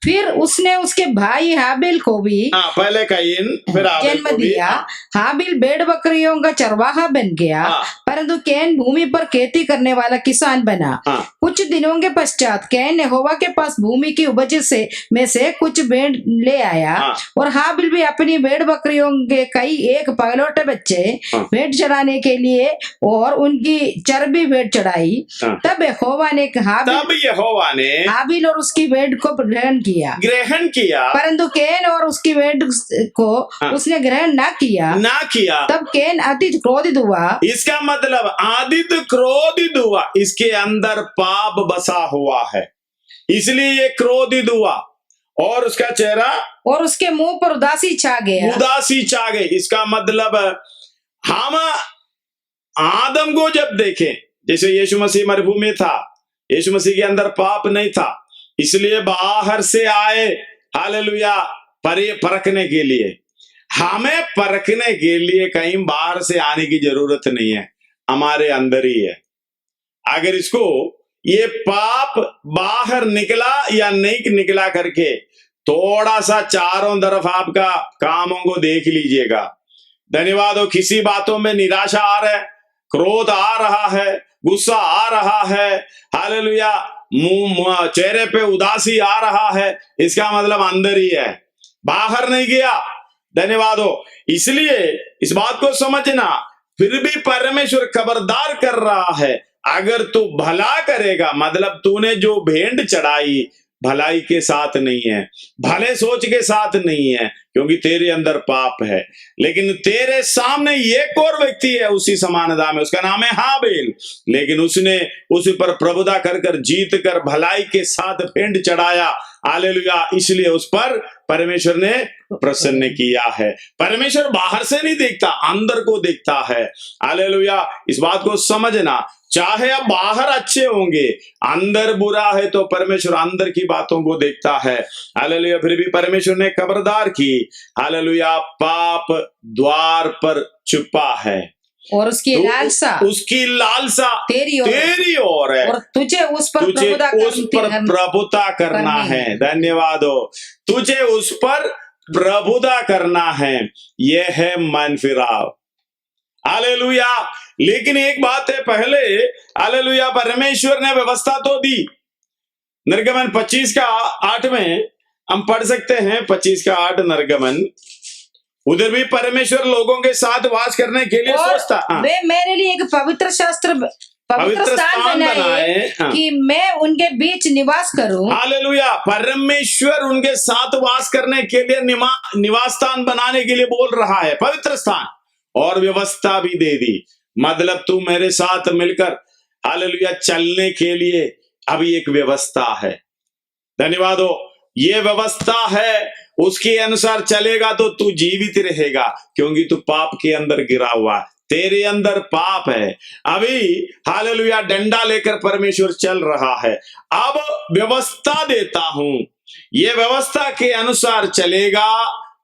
फिर उसने उसके भाई हाबिल को भी पहले कायीन फिर हाबिल जन्म को भी। दिया। हाबिल भेड़ बकरियों का चरवाहा बन गया, परंतु कैन भूमि पर खेती करने वाला किसान बना। कुछ दिनों के पश्चात कैन यहोवा के पास भूमि की उपज में से कुछ भेड़ ले आया, और हाबिल भी अपनी भेड़ बकरियों के कई एक पगलौटे बच्चे भेड़ चढ़ाने के लिए और उनकी चर्बी भेड़ चढ़ाई। तब यहोवा ने हाबिल और उसकी भेड़ को ग्रहण किया, परंतु कैन और उसकी भेड़ को उसने ग्रहण ना किया। तब कैन अति क्रोधित हुआ। इसका मतलब आदित क्रोधित हुआ, इसके अंदर पाप बसा हुआ है, इसलिए ये क्रोधित हुआ, और उसका चेहरा और उसके मुंह पर उदासी छा गई। इसका मतलब हम आदम को जब देखें, जैसे यीशु मसीह मरुभूमि था, यीशु मसीह के अंदर पाप नहीं था, इसलिए बाहर से आए, हालेलुया, परखने के लिए। हमें परखने के लिए कहीं बाहर से आने की जरूरत नहीं है, हमारे अंदर ही है। अगर इसको ये पाप बाहर निकला या नहीं निकला करके थोड़ा सा चारों तरफ आपका कामों को देख लीजिएगा। धन्यवाद हो, किसी बातों में निराशा आ रहा है, क्रोध आ रहा है, गुस्सा आ रहा है, हालेलुया, मुंह चेहरे पे उदासी आ रहा है, इसका मतलब अंदर ही है, बाहर नहीं गया। धन्यवाद हो। इसलिए इस बात को समझना, फिर भी परमेश्वर खबरदार कर रहा है, अगर तू भला करेगा, मतलब तूने जो भेंट चढ़ाई भलाई के साथ नहीं है, भले सोच के साथ नहीं है, क्योंकि तेरे अंदर पाप है। लेकिन तेरे सामने एक और व्यक्ति है उसी समानता में, उसका नाम है हाबिल, लेकिन उसने उस पर प्रभुता कर जीत कर भलाई के साथ भेंट चढ़ाया। हालेलुया। इसलिए उस पर परमेश्वर ने प्रसन्न किया है। परमेश्वर बाहर से नहीं देखता, अंदर को देखता है। हालेलुया। इस बात को समझना, चाहे आप बाहर अच्छे होंगे, अंदर बुरा है तो परमेश्वर अंदर की बातों को देखता है। हालेलुया। फिर भी परमेश्वर ने खबरदार की, हालेलुया, पाप द्वार पर छुपा है और उसकी लालसा तेरी ओर है, और तुझे उस पर प्रभुता करना है। धन्यवाद हो। तुझे उस पर प्रभुता करना है, यह है मन फिराव। हालेलुया। लेकिन एक बात है, पहले हालेलुया परमेश्वर ने व्यवस्था तो दी। निर्गमन 25 का 8 में हम पढ़ सकते हैं, 25 का 8 निर्गमन, उधर भी परमेश्वर लोगों के साथ वास करने के लिए सोचता। वे मेरे लिए एक पवित्र स्थान बनाए कि मैं उनके बीच निवास करूं। हालेलुया। परमेश्वर उनके साथ वास करने के लिए निवास स्थान बनाने के लिए बोल रहा है, पवित्र स्थान, और व्यवस्था भी दे दी। मतलब तू मेरे साथ मिलकर हालेलुया चलने के लिए अभी एक व्यवस्था है। धन्यवाद हो। ये व्यवस्था है, उसके अनुसार चलेगा तो तू जीवित रहेगा, क्योंकि तू पाप के अंदर गिरा हुआ, तेरे अंदर पाप है। अभी हालेलुया डंडा लेकर परमेश्वर चल रहा है। अब व्यवस्था देता हूं, ये व्यवस्था के अनुसार चलेगा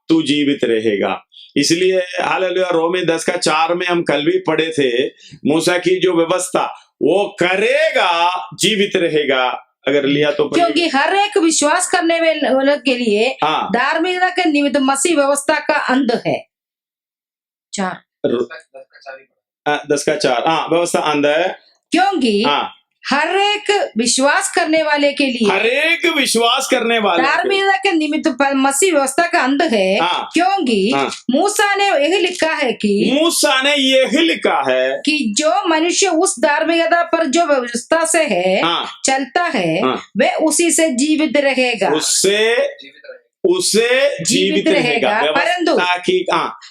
तू जीवित रहेगा। इसलिए हालेलुया रोमी 10 का 4 में हम कल भी पढ़े थे, मूसा की जो व्यवस्था वो करेगा जीवित रहेगा। अगर लिया तो क्योंकि हर एक विश्वास करने वाले के लिए धार्मिकता के निमित्त मसीह व्यवस्था का अंत है। 10 का 4 व्यवस्था अंत है, क्योंकि हर एक विश्वास करने वाले के लिए, धार्मिकता के निमित्त मसीह व्यवस्था का अंत है। क्योंकि मूसा ने यही लिखा है कि जो मनुष्य उस धार्मिकता पर जो व्यवस्था से है चलता है, वह उसी से जीवित रहेगा, उससे जीवित रहेगा। परंतु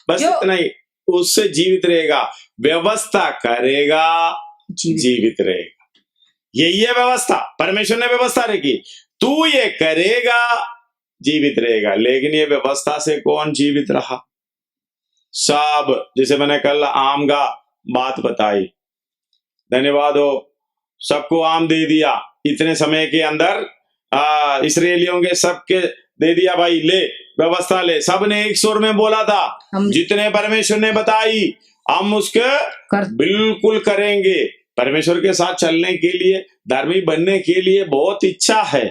बस इतना ही, उससे जीवित रहेगा, व्यवस्था करेगा जीवित रहेगा। यही है व्यवस्था, परमेश्वर ने व्यवस्था रखी, तू ये करेगा जीवित रहेगा। लेकिन ये व्यवस्था से कौन जीवित रहा? सब, जैसे मैंने कल आम का बात बताई, धन्यवाद हो, सबको आम दे दिया, इतने समय के अंदर इसराइलियों के सबके दे दिया, भाई ले व्यवस्था ले। सबने एक सुर में बोला था, जितने परमेश्वर ने बताई हम उसके बिल्कुल करेंगे। परमेश्वर के साथ चलने के लिए, धर्मी बनने के लिए बहुत इच्छा है,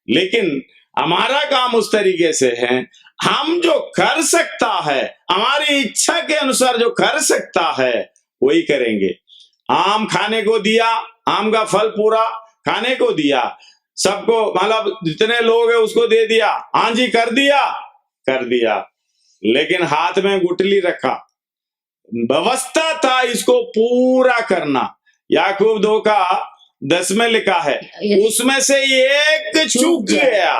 लेकिन हमारा काम उस तरीके से है, हम जो कर सकता है, हमारी इच्छा के अनुसार जो कर सकता है वही करेंगे। आम खाने को दिया, आम का फल पूरा खाने को दिया, सबको मतलब जितने लोग है उसको दे दिया, हाँ जी कर दिया, लेकिन हाथ में गुटली रखा। व्यवस्था था इसको पूरा करना। याकूब 2:10 में लिखा है, उसमें से एक चूक गया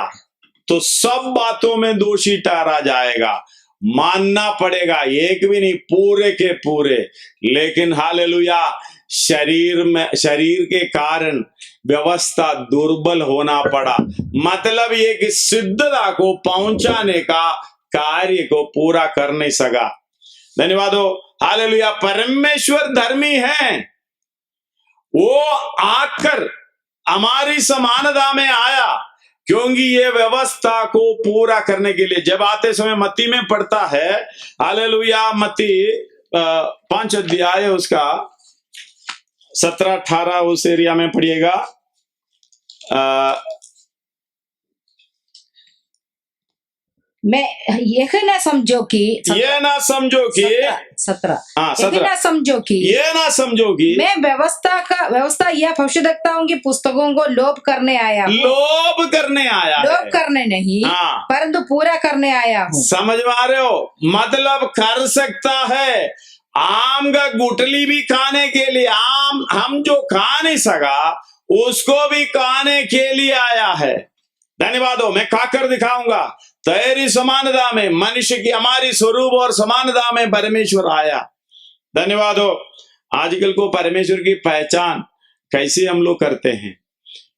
तो सब बातों में दोषी ठहरा जाएगा। मानना पड़ेगा, एक भी नहीं, पूरे के पूरे। लेकिन हालेलुया, शरीर के कारण व्यवस्था दुर्बल होना पड़ा। मतलब ये कि सिद्धता को पहुंचाने का कार्य को पूरा कर नहीं सका। धन्यवाद हो, हालेलुया। परमेश्वर धर्मी है, वो आकर हमारी समानता में आया, क्योंकि ये व्यवस्था को पूरा करने के लिए। जब आते समय मत्ती में पढ़ता है, हालेलुया, मत्ती 5 अध्याय उसका 17-18 उस एरिया में पढ़िएगा। मैं यह ना समझो कि ये ना समझो कि 17 ये ना समझो कि मैं व्यवस्था या भविष्यद्वक्ताओं की पुस्तकों को लोभ करने आया लोभ करने नहीं, परंतु पूरा करने आया हूँ। समझ में आ रहे हो? मतलब कर सकता है, आम का गुटली भी खाने के लिए, आम हम जो खा नहीं सका उसको भी खाने के लिए आया है। धन्यवाद हो, मैं खाकर दिखाऊंगा। तेरी समानता में, मनुष्य की हमारी स्वरूप और समानता में परमेश्वर आया। धन्यवाद हो। आजकल को परमेश्वर की पहचान कैसे हम लोग करते हैं?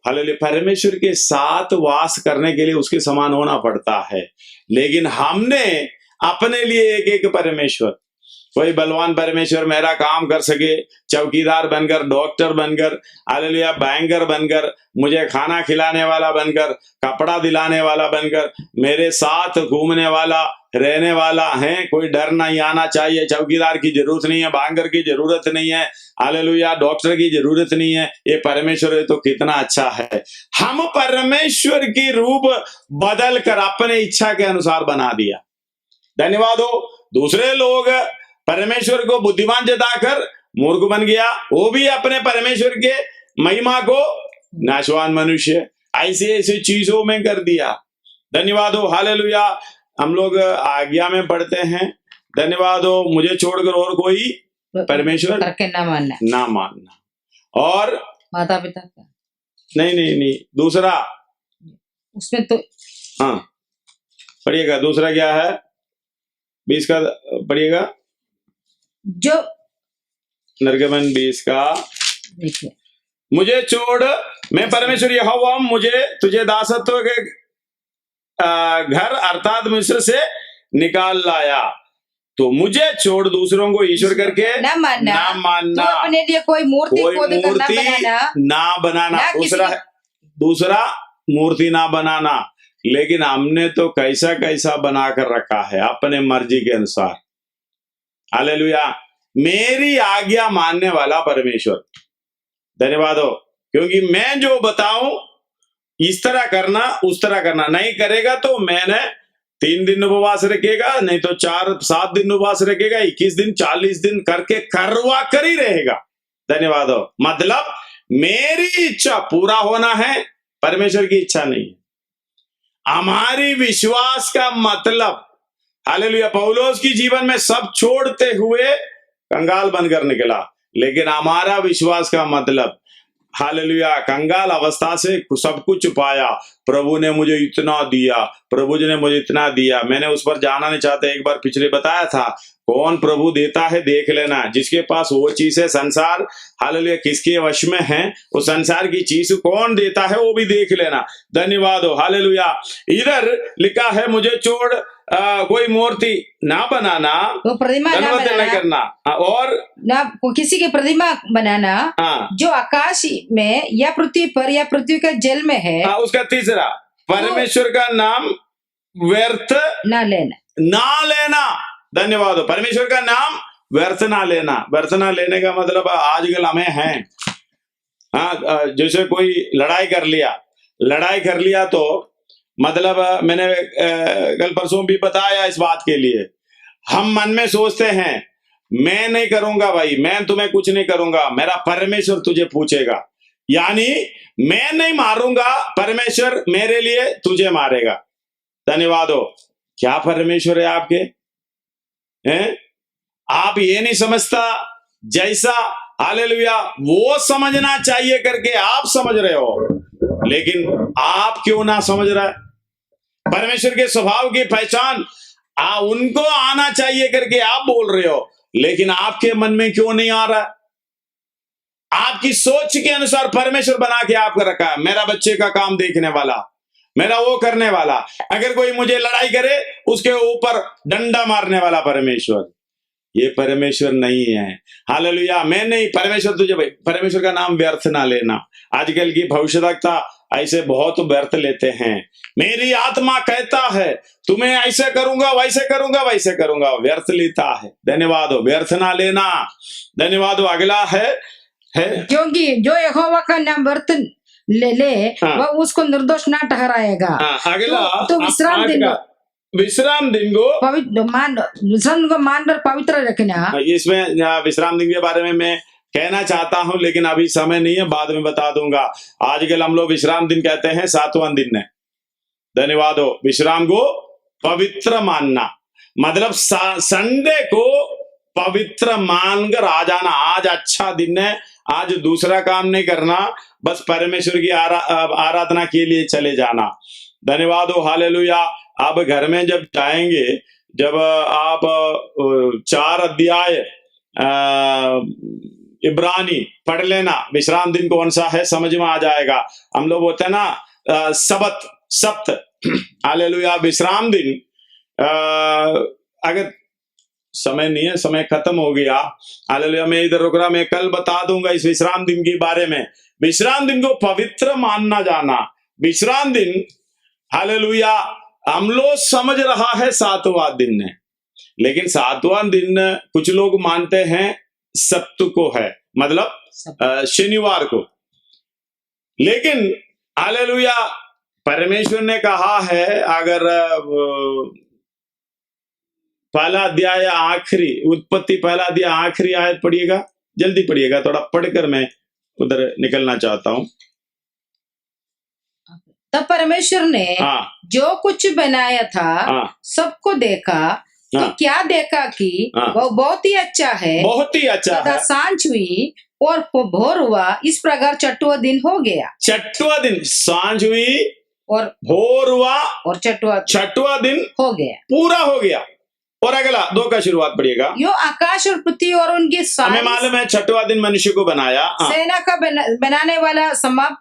हालेलुया, परमेश्वर के साथ वास करने के लिए उसके समान होना पड़ता है। लेकिन हमने अपने लिए एक एक परमेश्वर, कोई बलवान परमेश्वर मेरा काम कर सके, चौकीदार बनकर, डॉक्टर बनकर, हालेलुया, बैंकर बनकर, मुझे खाना खिलाने वाला बनकर, कपड़ा दिलाने वाला बनकर, मेरे साथ घूमने वाला, रहने वाला है। कोई डर नहीं आना चाहिए। चौकीदार की जरूरत नहीं है, बैंकर की जरूरत नहीं है, हालेलुया, डॉक्टर की जरूरत नहीं है। ये परमेश्वर है तो कितना अच्छा है। हम परमेश्वर की रूप बदल कर अपने इच्छा के अनुसार बना दिया। धन्यवाद हो। दूसरे लोग परमेश्वर को बुद्धिमान जताकर मूर्ख बन गया, वो भी अपने परमेश्वर के महिमा को नाशवान मनुष्य ऐसे ऐसे चीजों में कर दिया। धन्यवाद हो, हालेलुया। हम लोग आज्ञा में पढ़ते हैं, धन्यवाद हो, मुझे छोड़कर और कोई परमेश्वर ना मानना। और माता पिता का नहीं, दूसरा उसमें तो हाँ पढ़िएगा। दूसरा क्या है? 20 का पढ़िएगा, जो निर्गमन 20 का। देखिए, मुझे छोड़, मैं परमेश्वर यहोवा हूं, मुझे तुझे दासत्व के घर अर्थात मिस्र से निकाल लाया, तो मुझे छोड़ दूसरों को ईश्वर करके ना मानना, तो अपने लिए कोई मूर्ति ना बनाना। दूसरा मूर्ति ना बनाना। लेकिन हमने तो कैसा कैसा बना कर रखा है अपने मर्जी के अनुसार। हालेलुया, मेरी आज्ञा मानने वाला परमेश्वर। धन्यवाद हो, क्योंकि मैं जो बताऊं इस तरह करना, उस तरह करना, नहीं करेगा तो मैंने 3 दिन उपवास रखेगा, नहीं तो 4-7 दिन उपवास रखेगा, 21 दिन 40 दिन करके करवा कर ही रहेगा। धन्यवाद हो। मतलब मेरी इच्छा पूरा होना है, परमेश्वर की इच्छा नहीं है। हमारी विश्वास का मतलब, हालेलुया, पौलुस की जीवन में सब छोड़ते हुए कंगाल बनकर निकला, लेकिन हमारा विश्वास का मतलब, हालेलुया, कंगाल अवस्था से सब कुछ पाया, प्रभु ने मुझे इतना दिया, प्रभु जी ने मुझे इतना दिया, मैंने उस पर जाना नहीं चाहता। एक बार पिछले बताया था, कौन प्रभु देता है देख लेना। जिसके पास वो चीज है, संसार हालेलुया किसके वश में है, वो संसार की चीज कौन देता है वो भी देख लेना। धन्यवाद हो, हालेलुया। इधर लिखा है मुझे छोड़ कोई मूर्ति ना बनाना, वो प्रतिमा ना धन्यवाद नहीं बनाना, करना, और ना किसी की प्रतिमा बनाना जो आकाश में या पृथ्वी पर या पृथ्वी के जल में है। उसका तीसरा, परमेश्वर का नाम व्यर्थ ना लेना, ना लेना। धन्यवाद हो, परमेश्वर का नाम व्यर्थ ना लेना। व्यर्थ ना लेने का मतलब आजकल हमें है, जैसे कोई लड़ाई कर लिया तो मतलब मैंने कल परसों भी बताया इस बात के लिए, हम मन में सोचते हैं मैं नहीं करूंगा भाई, मैं तुम्हें कुछ नहीं करूंगा, मेरा परमेश्वर तुझे पूछेगा। यानी मैं नहीं मारूंगा, परमेश्वर मेरे लिए तुझे मारेगा। धन्यवाद हो। क्या परमेश्वर है आपके हैं? आप ये नहीं समझता जैसा हालेलुया वो समझना चाहिए करके आप समझ रहे हो, लेकिन आप क्यों ना समझ रहा है? परमेश्वर के स्वभाव की पहचान उनको आना चाहिए करके आप बोल रहे हो, लेकिन आपके मन में क्यों नहीं आ रहा है? आपकी सोच के अनुसार परमेश्वर बना के आपको रखा है, मेरा बच्चे का काम देखने वाला, मेरा वो करने वाला। अगर कोई मुझे लड़ाई करे उसके ऊपर डंडा मारने वाला परमेश्वर, ये परमेश्वर नहीं है। हालेलुया। मैं नहीं, परमेश्वर तुझे, परमेश्वर का नाम व्यर्थ ना लेना। आजकल की भविष्यवक्ता ऐसे बहुत व्यर्थ लेते हैं। मेरी आत्मा कहता है तुम्हें ऐसे करूंगा, वैसे करूंगा, वैसे करूंगा, व्यर्थ लेता है। धन्यवाद हो, व्यर्थ ना लेना। धन्यवाद हो। अगला है क्योंकि जो यहोवा का नाम व्यर्थ ले वह उसको निर्दोष ना ठहराएगा। अगला तो विश्राम दिन को विश्राम को मानकर पवित्र रखना। इसमें विश्राम दिन के बारे में मैं कहना चाहता हूं, लेकिन अभी समय नहीं है, बाद में बता दूंगा। आजकल हम लोग विश्राम दिन कहते हैं 7वां दिन है। धन्यवाद हो। विश्राम को पवित्र मानना मतलब संडे को पवित्र मानकर आ जाना। आज अच्छा दिन है, आज दूसरा काम नहीं करना, बस परमेश्वर की आराधना के लिए चले जाना। धन्यवाद हो। हालेलुया। आप घर में जब जाएंगे, जब आप 4 अध्याय इब्रानी पढ़ लेना, विश्राम दिन कौन सा है समझ में आ जाएगा। हम लोग बोलते हैं ना सब्त। हालेलुया। विश्राम दिन अगर समय नहीं है, समय खत्म हो गया। हालेलुया। मैं इधर रुक रहा, मैं कल बता दूंगा इस विश्राम दिन के बारे में। विश्राम दिन को पवित्र मानना जाना। विश्राम दिन हालेलुया हम लोग समझ रहा है 7वां दिन है, लेकिन 7वां दिन कुछ लोग मानते हैं सप्त को है, मतलब शनिवार को। लेकिन हालेलुया परमेश्वर ने कहा है, अगर पहला अध्याय आखिरी उत्पत्ति पहला अध्याय आखिरी आयत पढ़िएगा, जल्दी पढ़िएगा, थोड़ा पढ़कर मैं उधर निकलना चाहता हूं। तब परमेश्वर ने जो कुछ बनाया था सबको देखा, तो क्या देखा कि वो बहुत ही अच्छा है, बहुत ही अच्छा है। सांझ हुई और भोर हुआ, इस प्रकार 6वां दिन हो गया। 6वां दिन सांझ हुई और भोर हुआ और 6वां दिन हो गया, पूरा हो गया। और अगला 2 का शुरुआत पढ़िएगा। यो आकाश और पृथ्वी और उनकी हमें मालूम है 6वां दिन मनुष्य को बनाया, सेना का बनाने वाला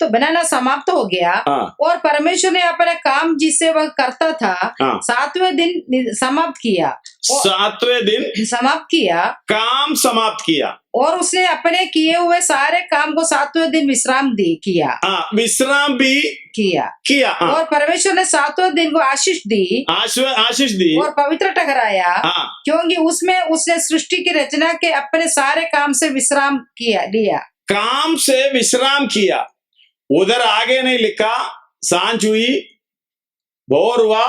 बनाना समाप्त हो गया। और परमेश्वर ने अपने काम जिससे वह करता था 7वें दिन समाप्त किया। 7वें दिन समाप्त किया, काम समाप्त किया। और उसने अपने किए हुए सारे काम को 7वें दिन विश्राम किया। विश्राम भी किया। और परमेश्वर ने 7वें दिन को आशीष दी और पवित्र ठहराया, क्योंकि उसमें उसने सृष्टि की रचना के अपने सारे काम से विश्राम लिया। काम से विश्राम किया। उधर आगे नहीं लिखा सांझ हुई भोर हुआ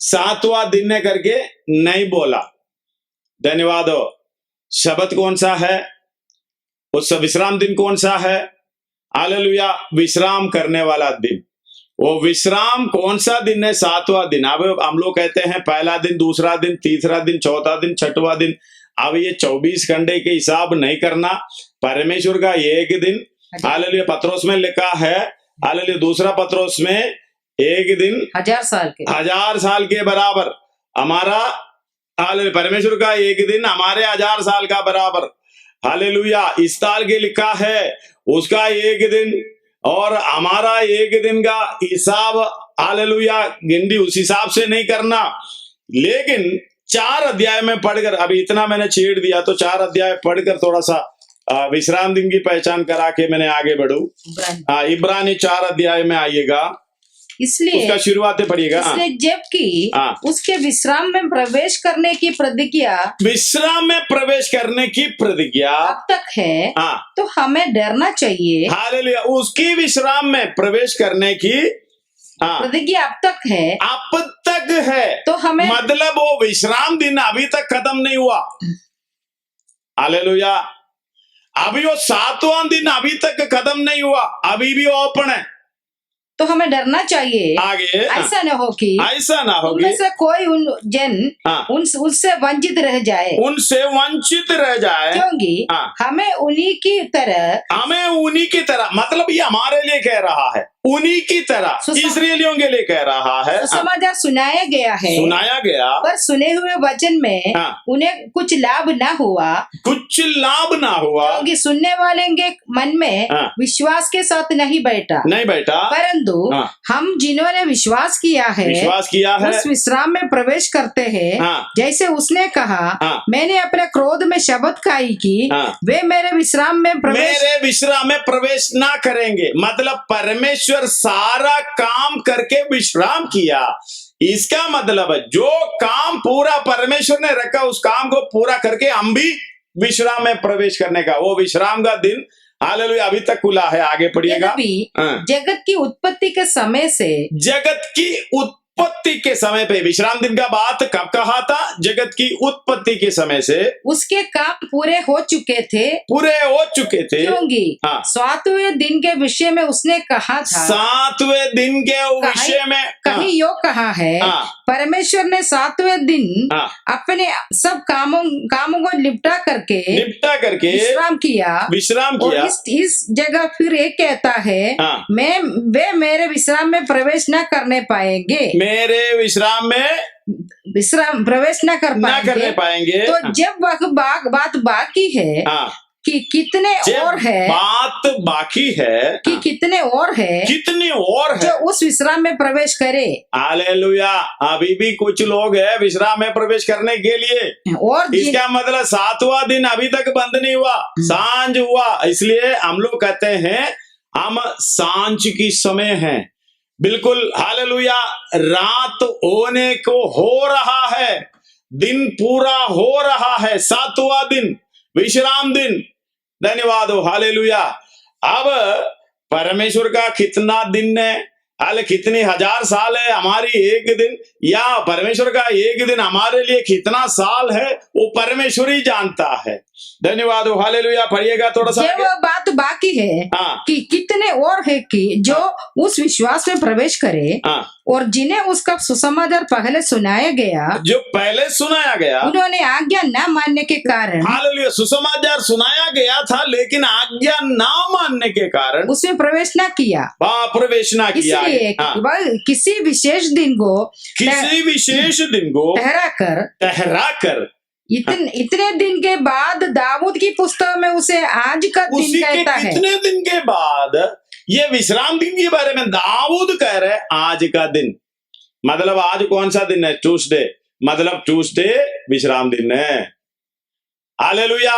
7वां दिन ने करके नहीं बोला। धन्यवाद हो। शब्द कौन सा है, उस विश्राम दिन कौन सा है? हालेलुया। विश्राम करने वाला दिन। वो विश्राम कौन सा दिन है? 7वां दिन। अब हम लोग कहते हैं पहला दिन, दूसरा दिन, तीसरा दिन, चौथा दिन, 6वां दिन। अब ये 24 घंटे के हिसाब नहीं करना, परमेश्वर का एक दिन। हालेलुया। पत्रोस में लिखा है, हालेलुया, दूसरा पत्रोस में एक दिन 1000 साल के 1000 साल के बराबर। हमारा परमेश्वर का एक दिन हमारे 1000 साल का बराबर। हालेलुया। इस साल के लिखा है उसका एक दिन और हमारा एक दिन का हिसाब, हालेलुया, गिनती उस हिसाब से नहीं करना। लेकिन 4 अध्याय में पढ़कर, अभी इतना मैंने छेड़ दिया तो 4 अध्याय पढ़कर थोड़ा सा विश्राम दिन की पहचान करा के मैंने आगे बढ़ू। इब्रानी 4 अध्याय में आइएगा, इसलिए उसका शुरुआत पढ़िएगा। इसलिए जबकि उसके विश्राम में प्रवेश करने की प्रतिज्ञा, विश्राम में प्रवेश करने की प्रतिज्ञा अब तक है, तो हमें डरना चाहिए। हालेलुया। उसकी विश्राम में प्रवेश करने की प्रतिज्ञा अब तक है, अब तक है, तो हमें, मतलब वो विश्राम दिन अभी तक खत्म नहीं हुआ। हालेलुया। अभी वो 7वां दिन अभी तक खत्म नहीं हुआ, अभी भी ओपन है। तो हमें डरना चाहिए आगे ऐसा न हो कि उनमें से कोई उससे वंचित रह जाए, उनसे वंचित रह जाए, क्योंकि हमें उन्हीं की तरह, मतलब ये हमारे लिए कह रहा है, उन्हीं की तरह इस्राएलियों के लिए कह रहा है। समाचार सुनाया गया, पर सुने हुए वचन में उन्हें कुछ लाभ ना हुआ, क्योंकि सुनने वाले के मन में विश्वास के साथ नहीं बैठा, परंतु हम जिन्होंने विश्वास किया है उस विश्राम में प्रवेश करते हैं। जैसे उसने कहा, मैंने अपने क्रोध में शपथ खाई कि वे मेरे विश्राम में प्रवेश ना करेंगे। मतलब परमेश्वर सारा काम करके विश्राम किया। इसका मतलब है जो काम पूरा परमेश्वर ने रखा उस काम को पूरा करके हम भी विश्राम में प्रवेश करने का, वो विश्राम का दिन, हालेलुया, अभी तक खुला है। आगे पढ़िएगा। जगत की उत्पत्ति के समय से, जगत की उत्पत्ति के समय पे, विश्राम दिन का बात कब कहा था? जगत की उत्पत्ति के समय से उसके काम पूरे हो चुके थे, क्योंकि 7वें दिन के विषय में उसने कहा था, 7वें दिन के विषय में कहीं यो कहा है, परमेश्वर ने 7वें दिन अपने सब कामों को निपटा करके विश्राम किया। और इस जगह फिर एक कहता है, वे मेरे विश्राम में प्रवेश न करने पाएंगे, मेरे विश्राम में प्रवेश न करने पाएंगे। तो जब वह बात बाकी है कि कितने और है, बात बाकी है कि कितने और है जो उस विश्राम में प्रवेश करे। हालेलुया। अभी भी कुछ लोग हैं विश्राम में प्रवेश करने के लिए, और इसका मतलब 7वां दिन अभी तक बंद नहीं हुआ, सांझ हुआ। इसलिए हम लोग कहते हैं हम सांझ की समय हैं, बिल्कुल। हालेलुया। रात होने को हो रहा है, दिन पूरा हो रहा है, 7वां दिन विश्राम दिन। धन्यवाद हो। हालेलुया। अब परमेश्वर का कितना दिन है, कितनी 1000 साल है हमारी एक दिन, या परमेश्वर का एक दिन हमारे लिए कितना साल है, वो परमेश्वर ही जानता है। धन्यवाद हो। हालेलुया। पढ़िएगा थोड़ा सा। वो बात बाकी है कि कितने और है कि जो उस विश्वास में प्रवेश करे, और जिन्हें उसका सुसमाचार पहले सुनाया गया, उन्होंने आज्ञा न मानने के कारण, हालेलुया, सुसमाचार सुनाया गया था लेकिन आज्ञा न मानने के कारण उसमें प्रवेश न किया, इसलिए किसी विशेष दिन को ठहरा कर इतने दिन के बाद दाऊद की पुस्तक में उसे आज का दिन कहता है। इतने दिन के बाद ये विश्राम दिन के बारे में दाऊद कह रहे आज का दिन, मतलब आज कौन सा दिन है? ट्यूसडे, मतलब ट्यूसडे विश्राम दिन है। हालेलुया।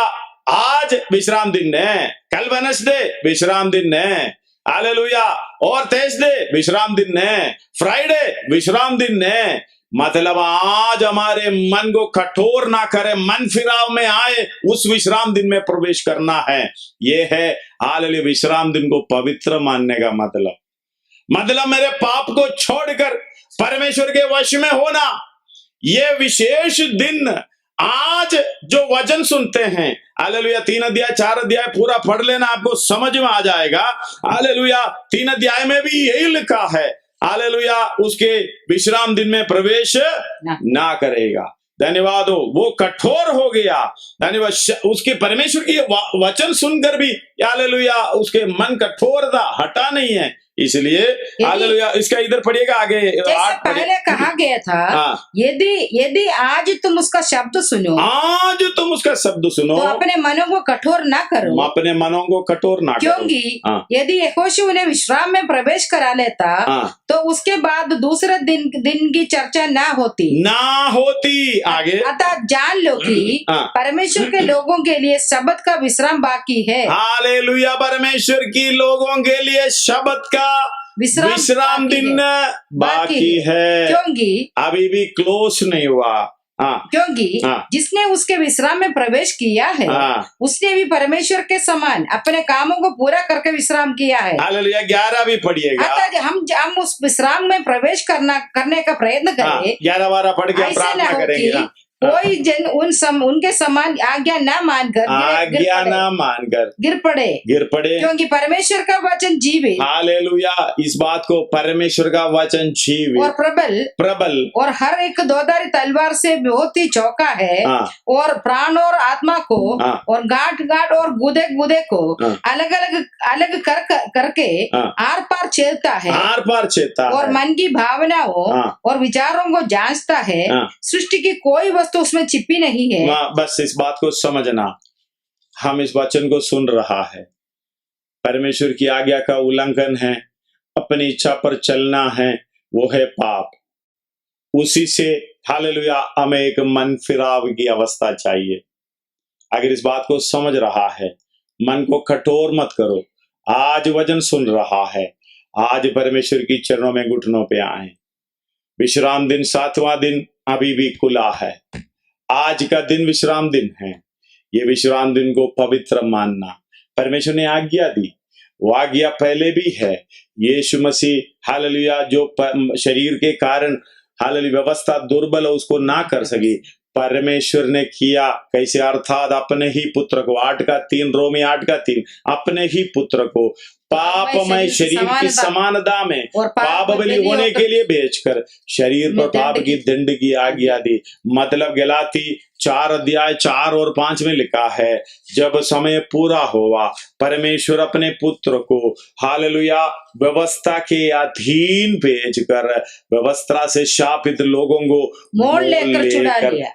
आज विश्राम दिन है, कल वेडनेसडे विश्राम दिन है। हालेलुया। और थर्सडे विश्राम दिन है, फ्राइडे विश्राम दिन है। मतलब आज हमारे मन को कठोर ना करे, मन फिराव में आए, उस विश्राम दिन में प्रवेश करना है। ये है हालेलुया विश्राम दिन को पवित्र मानने का मतलब मेरे पाप को छोड़कर परमेश्वर के वश में होना। ये विशेष दिन आज जो वचन सुनते हैं, हालेलुया, 3 अध्याय 4 अध्याय पूरा पढ़ लेना, आपको समझ में आ जाएगा। हालेलुया। 3 अध्याय में भी यही लिखा है, हालेलुया, उसके विश्राम दिन में प्रवेश ना करेगा। धन्यवाद हो। वो कठोर हो गया, धन्यवाद। उसके परमेश्वर की वचन सुनकर भी हालेलुया उसके मन कठोर था, हटा नहीं है। इसलिए हालेलुया। इसका इधर पढ़िएगा आगे जैसे 8 पहले कहा गया था, यदि आज तुम उसका शब्द सुनो, आज तुम उसका शब्द सुनो, तो अपने मनों को कठोर ना करो, अपने मनों को कठोर ना करो। क्योंकि यदि यहोशू उन्हें विश्राम में प्रवेश करा लेता, तो उसके बाद दूसरे दिन की चर्चा ना होती। आगे अतः जान लो कि परमेश्वर के लोगों के लिए शब्द का विश्राम बाकी है। हालेलुया। परमेश्वर की लोगों के लिए शब्द का विश्राम दिन बाकी है, क्योंकि अभी भी क्लोज नहीं हुआ। क्योंकि जिसने उसके विश्राम में प्रवेश किया है, उसने भी परमेश्वर के समान अपने कामों को पूरा करके विश्राम किया है। हालेलुया। 11 भी पढ़िएगा। अतः हम उस विश्राम में प्रवेश करने का प्रयत्न करें। 11-12 पढ़ के प्रार्थना करेंगे। कोई जन उनके समान आज्ञा ना मानकर गिर पड़े, क्योंकि परमेश्वर का वचन जीवित। हालेलुया। इस बात को, परमेश्वर का वचन जीवित और प्रबल और हर एक दोधारी तलवार से बहुत ही चौका है, और प्राण और आत्मा को और गांठ और गुदे को अलग करके आर पार छेदता है, और मन की भावनाओं और विचारों को जांचता है। सृष्टि की कोई तो उसमें छिपी नहीं है। बस इस बात को समझना, हम इस वचन को सुन रहा है, परमेश्वर की आज्ञा का उल्लंघन है, अपनी इच्छा पर चलना है, वो है पाप। उसी से हालेलुया हमें एक मन फिराव की अवस्था चाहिए। अगर इस बात को समझ रहा है, मन को कठोर मत करो। आज वचन सुन रहा है, आज परमेश्वर की चरणों में घुटनों पे आए। विश्राम दिन 7वां दिन अभी भी खुला है। आज का दिन विश्राम दिन है। ये विश्राम दिन को पवित्र मानना, परमेश्वर ने आज्ञा दी, वो आज्ञा पहले भी है। यीशु मसीह हालेलुया जो शरीर के कारण हालेलुया व्यवस्था दुर्बल है उसको ना कर सकी, परमेश्वर ने किया कैसे, अर्थात अपने ही पुत्र को 8:3 रोमी 8:3 अपने ही पुत्र को पापमय शरीर की समानता में पाप बलि होने के लिए भेजकर शरीर पर पाप की दंड की आज्ञा दी। मतलब गलाती 4:4 और 5 में लिखा है, जब समय पूरा हुआ परमेश्वर अपने पुत्र को हालेलुया व्यवस्था के अधीन भेजकर व्यवस्था से शापित लोगों को मोड़ लेकर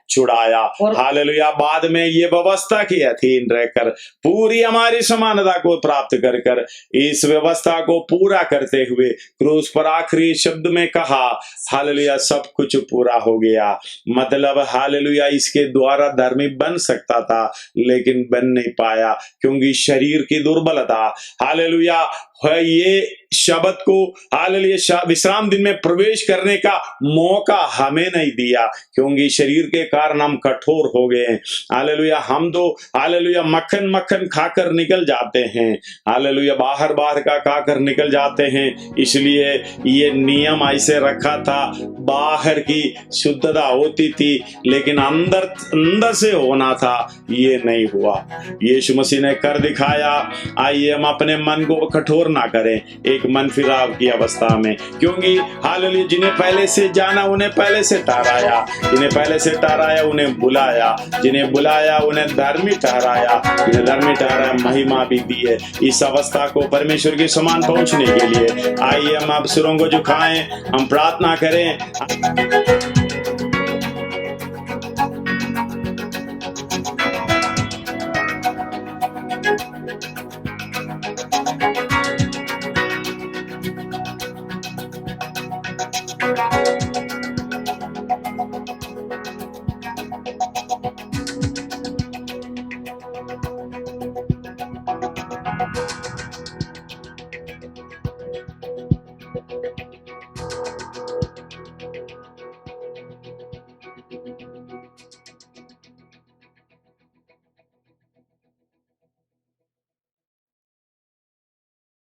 छुड़ाया। हालेलुया। बाद में ये व्यवस्था के अधीन रहकर पूरी हमारी समानता को प्राप्त कर इस व्यवस्था को पूरा करते हुए क्रूस पर आखिरी शब्द में कहा हालेलुया सब कुछ पूरा हो गया। मतलब हालेलुया इसके द्वारा धर्मी बन सकता था लेकिन बन नहीं पाया क्योंकि शरीर की दुर्बलता। हालेलुया ये शब्द को हालेलुया विश्राम दिन में प्रवेश करने का मौका हमें नहीं दिया क्योंकि शरीर के कारण हम कठोर हो गए हैं। हालेलुया हम तो हालेलुया मक्खन खाकर निकल जाते हैं, हालेलुया बाहर का खाकर निकल जाते हैं। इसलिए ये नियम ऐसे रखा था, बाहर की शुद्धता होती थी लेकिन अंदर से होना था, ये नहीं हुआ। यीशु मसीह ने कर दिखाया। आइए हम अपने मन को कठोर ना करें एक मन फिराव की अवस्था में, क्योंकि हालेलुया जिन्हें पहले से जाना उन्हें पहले से ठहराया, जिन्हें पहले से ठहराया उन्हें बुलाया, जिन्हें बुलाया उन्हें धर्मी ठहराया, जिन्हें धर्मी ठहराया महिमा भी दी है। इस अवस्था को परमेश्वर के समान पहुंचने के लिए आइए हम अब सिरों को झुकाएं, हम प्रार्थना करें।